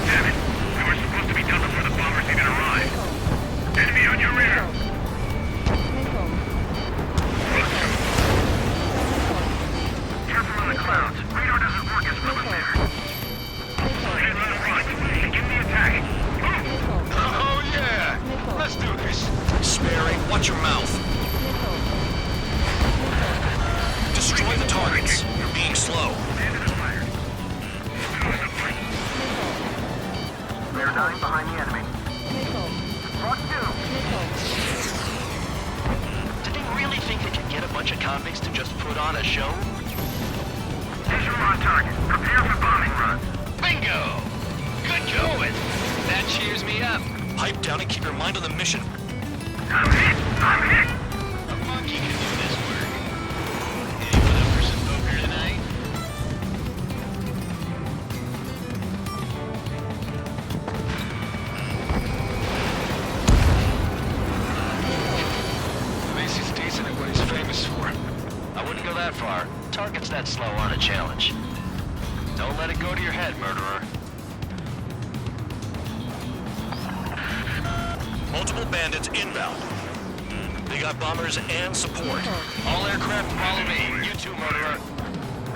Damn it. We were supposed to be done before the bombers even arrived. Enemy on your rear. Careful on the clouds. Radar doesn't work as well in there. Head right. Give me attack. Oh yeah! Let's do this. Sperry, watch your mouth. Destroy the targets. You're being slow. They're dying behind the enemy. Mark 2. Did they really think they could get a bunch of convicts to just put on a show? Visual on target. Prepare for bombing run. Bingo! Good going! That cheers me up. Pipe down and keep your mind on the mission. I'm hit! I'm hit! A monkey can do this work. Anyone up for some poker tonight? Macy's decent at what he's famous for. I wouldn't go that far. Target's that slow on a challenge. Don't let it go to your head, murderer. Multiple bandits inbound. They got bombers and support. All aircraft follow me. You too, murderer.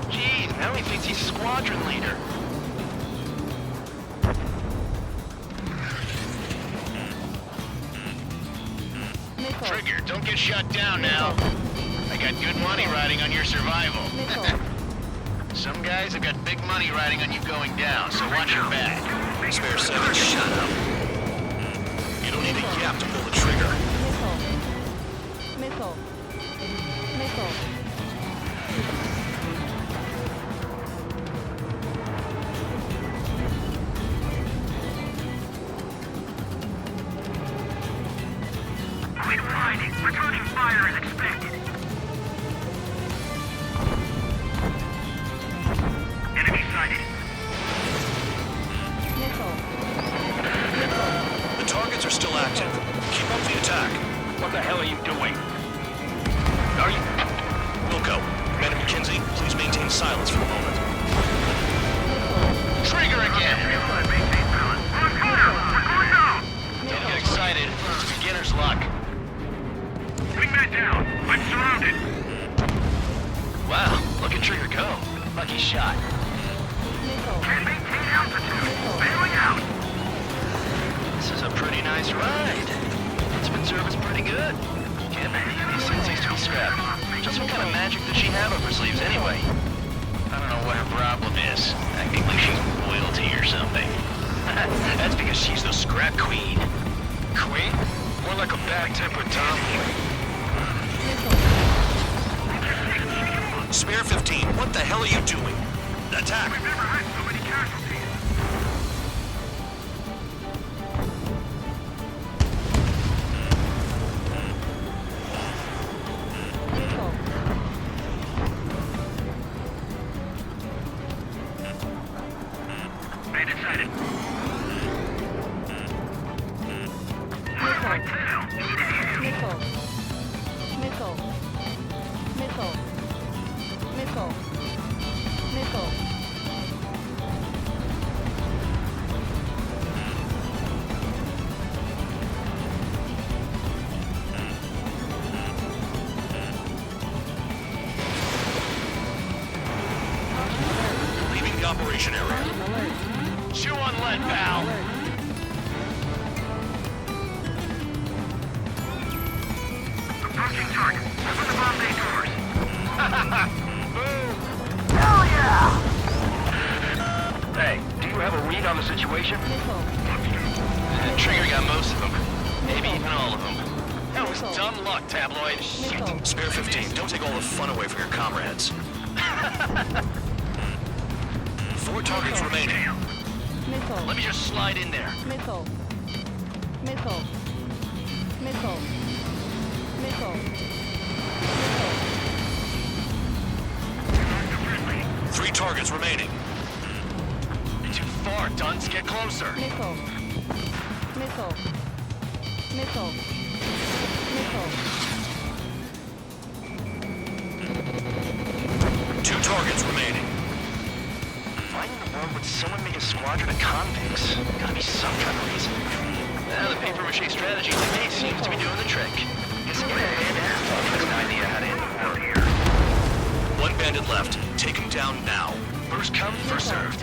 Geez, now he thinks he's squadron leader. Trigger, don't get shot down now. I got good money riding on your survival. Some guys have got big money riding on you going down, so watch your back. Spare 7, shut up. You don't need a yap to pull the trigger. Missile. Missile. Returning fire as expected. Enemy sighted. Missile. The targets are still active. Keep up the attack. What the hell are you doing? Are you... Wilco, Commander McKenzie, please maintain silence for a moment. Trigger again! Don't get excited. It's beginner's luck. Wingman down. I'm surrounded. Wow, look at Trigger go. Lucky shot. Can't maintain altitude. Bailing out. This is a pretty nice ride. It's been serviced pretty good. Can't believe these things used to be scrapped. Just what kind of magic does she have up her sleeves anyway? I don't know what her problem is. Acting like she's royalty or something. That's because she's the scrap queen. Queen? More like a bad-tempered tomboy. Spare 15, what the hell are you doing? Attack! We've never had so many casualties. Bandit sighted. Missile. Missile. Missile. Missile. Missile. Leaving the operation area. Chew on lead, pal. Approaching target. Open the bomb bay doors. Hell yeah! Hey, do you have a read on the situation? Trigger got most of them. Maybe even all of them. That was dumb luck, tabloid. Shit. Spare 15, don't take all the fun away from your comrades. 4 targets remaining. Missile. Let me just slide in there. Missile. Missile. Missile. Missile. 3 targets remaining. Too far, Dunce. Get closer. Missile. Missile. Missile. Missile. 2 targets remaining. Why in the world would someone make a squadron of convicts? Gotta be some kind of reason. The paper-mache strategy they made seems to be doing the trick. Guess I'm gonna hand out has an idea how to end the war here. 1 bandit left. Take him down now. First come, first served.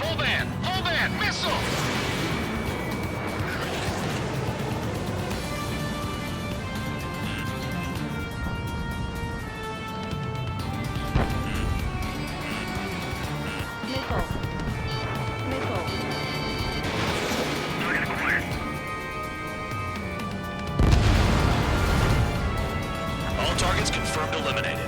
Full van, missile! Missile. Missile. Target acquired. All targets confirmed eliminated.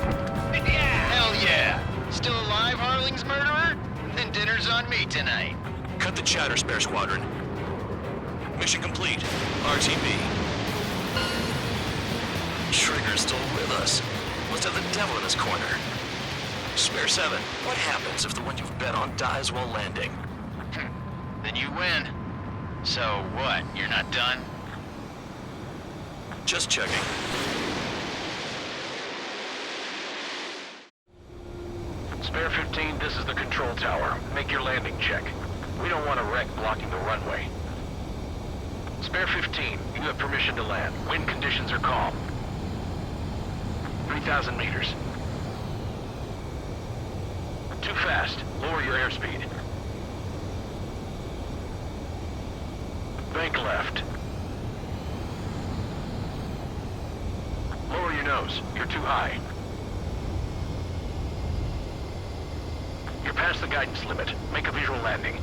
Hell yeah! Still alive, Harling's murderer? Then dinner's on me tonight. Cut the chatter, Spare Squadron. Mission complete. RTB. Trigger's still with us. Must have the devil in his corner. Spare 7, what happens if the one you've bet on dies while landing? Then you win. So what, you're not done? Just checking. Spare 15, this is the control tower. Make your landing check. We don't want a wreck blocking the runway. Spare 15, you have permission to land. Wind conditions are calm. 3,000 meters. Too fast. Lower your airspeed. Bank left. nose. You're too high. You're past the guidance limit. Make a visual landing.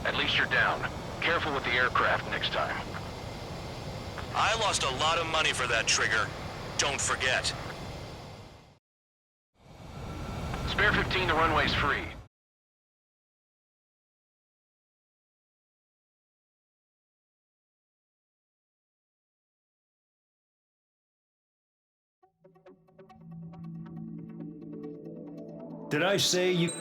At least you're down. Careful with the aircraft next time. I lost a lot of money for that trigger. Don't forget. Spare 15, the runway's free. Did I say you...